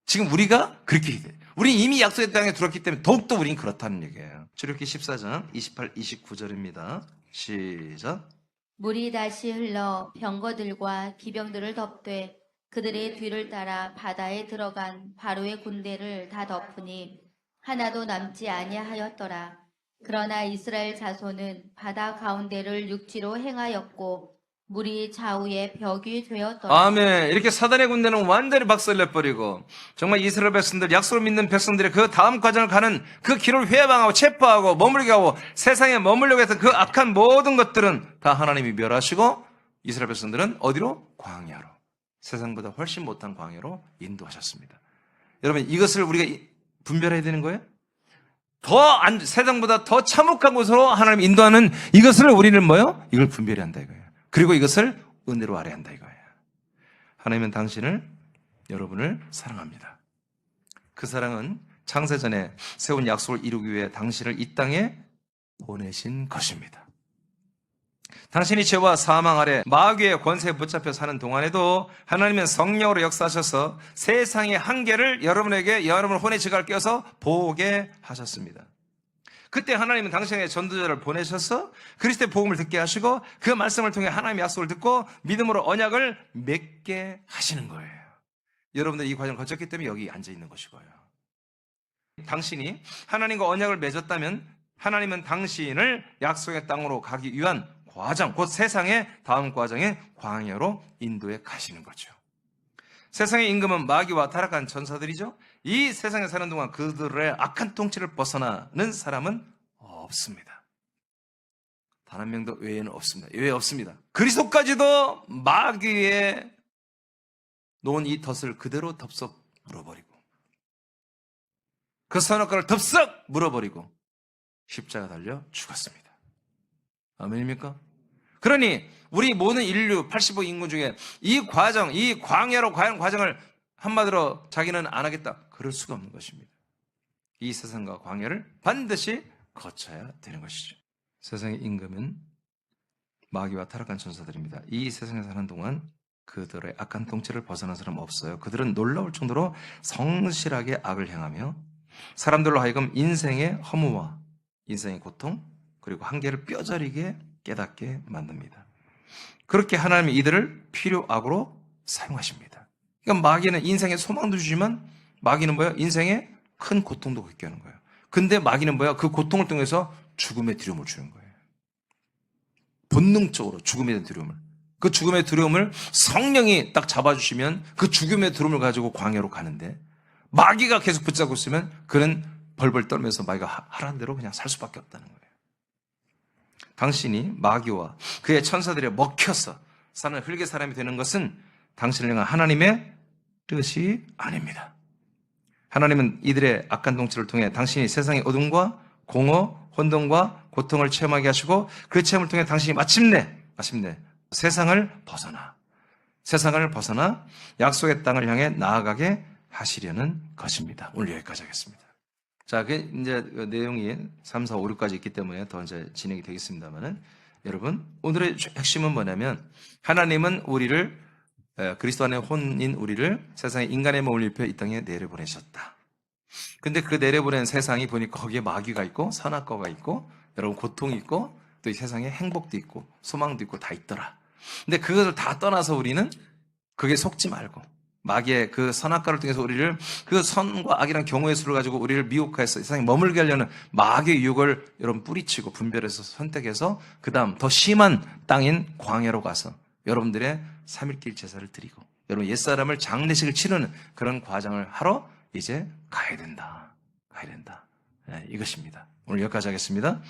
지금 우리가 그렇게 해야 돼요. 우리 이미 약속의 땅에 들어왔기 때문에 더욱더 우리는 그렇다는 얘기예요. 출애굽기 14장 28, 29절입니다. 시작. 물이 다시 흘러 병거들과 기병들을 덮되 그들의 뒤를 따라 바다에 들어간 바로의 군대를 다 덮으니 하나도 남지 아니하였더라. 그러나 이스라엘 자손은 바다 가운데를 육지로 행하였고 물이 좌우에 벽이 되었더라. 아멘. 이렇게 사단의 군대는 완전히 박살내버리고 정말 이스라엘 백성들, 약속을 믿는 백성들의 그 다음 과정을 가는 그 길을 회방하고 체포하고 머물게 하고 세상에 머물려고 했던 그 악한 모든 것들은 다 하나님이 멸하시고 이스라엘 백성들은 어디로? 광야로. 세상보다 훨씬 못한 광야로 인도하셨습니다. 여러분 이것을 우리가 분별해야 되는 거예요? 세상보다 더 참혹한 곳으로 하나님 인도하는 이것을 우리는 뭐예요? 이걸 분별해야 한다 이거예요. 그리고 이것을 은혜로 아뢰야 한다 이거예요. 하나님은 여러분을 사랑합니다. 그 사랑은 창세전에 세운 약속을 이루기 위해 당신을 이 땅에 보내신 것입니다. 당신이 죄와 사망 아래 마귀의 권세에 붙잡혀 사는 동안에도 하나님은 성령으로 역사하셔서 세상의 한계를 여러분 혼의 지각을 껴서 보게 하셨습니다. 그때 하나님은 당신의 전도자를 보내셔서 그리스도의 복음을 듣게 하시고 그 말씀을 통해 하나님의 약속을 듣고 믿음으로 언약을 맺게 하시는 거예요. 여러분들 이 과정을 거쳤기 때문에 여기 앉아 있는 것이고요. 당신이 하나님과 언약을 맺었다면 하나님은 당신을 약속의 땅으로 가기 위한 과정, 곧 세상의 다음 과정의 광야로 인도해 가시는 거죠. 세상의 임금은 마귀와 타락한 전사들이죠. 이 세상에 사는 동안 그들의 악한 통치를 벗어나는 사람은 없습니다. 단 한 명도 외에는 없습니다. 외에 없습니다. 그리스도까지도 마귀의 놓은 이 덫을 그대로 덥석 물어버리고 그 선악과를 덥석 물어버리고 십자가 달려 죽었습니다. 아멘입니까? 그러니 우리 모든 인류 85 인구 중에 이 광야로 가는 과정을 한마디로 자기는 안 하겠다. 그럴 수가 없는 것입니다. 이 세상과 광야를 반드시 거쳐야 되는 것이죠. 세상의 임금은 마귀와 타락한 천사들입니다. 이 세상에 사는 동안 그들의 악한 통치를 벗어난 사람은 없어요. 그들은 놀라울 정도로 성실하게 악을 행하며 사람들로 하여금 인생의 허무와 인생의 고통 그리고 한계를 뼈저리게 깨닫게 만듭니다. 그렇게 하나님이 이들을 필요악으로 사용하십니다. 그러니까 마귀는 인생의 소망도 주지만 마귀는 뭐야? 인생의 큰 고통도 겪게 하는 거예요. 근데 마귀는 뭐야? 그 고통을 통해서 죽음의 두려움을 주는 거예요. 본능적으로 죽음에 대한 두려움을. 그 죽음의 두려움을 성령이 딱 잡아주시면 그 죽음의 두려움을 가지고 광야로 가는데 마귀가 계속 붙잡고 있으면 그는 벌벌 떨면서 마귀가 하라는 대로 그냥 살 수밖에 없다는 거예요. 당신이 마귀와 그의 천사들에 먹혀서 사는 흙의 사람이 되는 것은 당신을 향한 하나님의 뜻이 아닙니다. 하나님은 이들의 악한 동치를 통해 당신이 세상의 어둠과 공허, 혼돈과 고통을 체험하게 하시고 그 체험을 통해 당신이 마침내 세상을 벗어나 약속의 땅을 향해 나아가게 하시려는 것입니다. 오늘 여기까지 하겠습니다. 자, 이제 내용이 3, 4, 5, 6까지 있기 때문에 더 이제 진행이 되겠습니다만은 여러분, 오늘의 핵심은 뭐냐면 하나님은 우리를 그리스도 안의 혼인 우리를 세상에 인간의 몸을 입혀 이 땅에 내려보내셨다. 근데 그 내려보낸 세상이 보니까 거기에 마귀가 있고 선악과가 있고 여러분 고통이 있고 또 이 세상에 행복도 있고 소망도 있고 다 있더라. 근데 그것을 다 떠나서 우리는 그게 속지 말고 마귀의 그 선악과를 통해서 우리를 그 선과 악이란 경우의 수를 가지고 우리를 미혹해서 세상에 머물게 하려는 마귀의 유혹을 여러분 뿌리치고 분별해서 선택해서 그 다음 더 심한 땅인 광야로 가서 여러분들의 3일길 제사를 드리고 여러분 옛사람을 장례식을 치르는 그런 과정을 하러 이제 가야 된다. 네, 이것입니다. 오늘 여기까지 하겠습니다.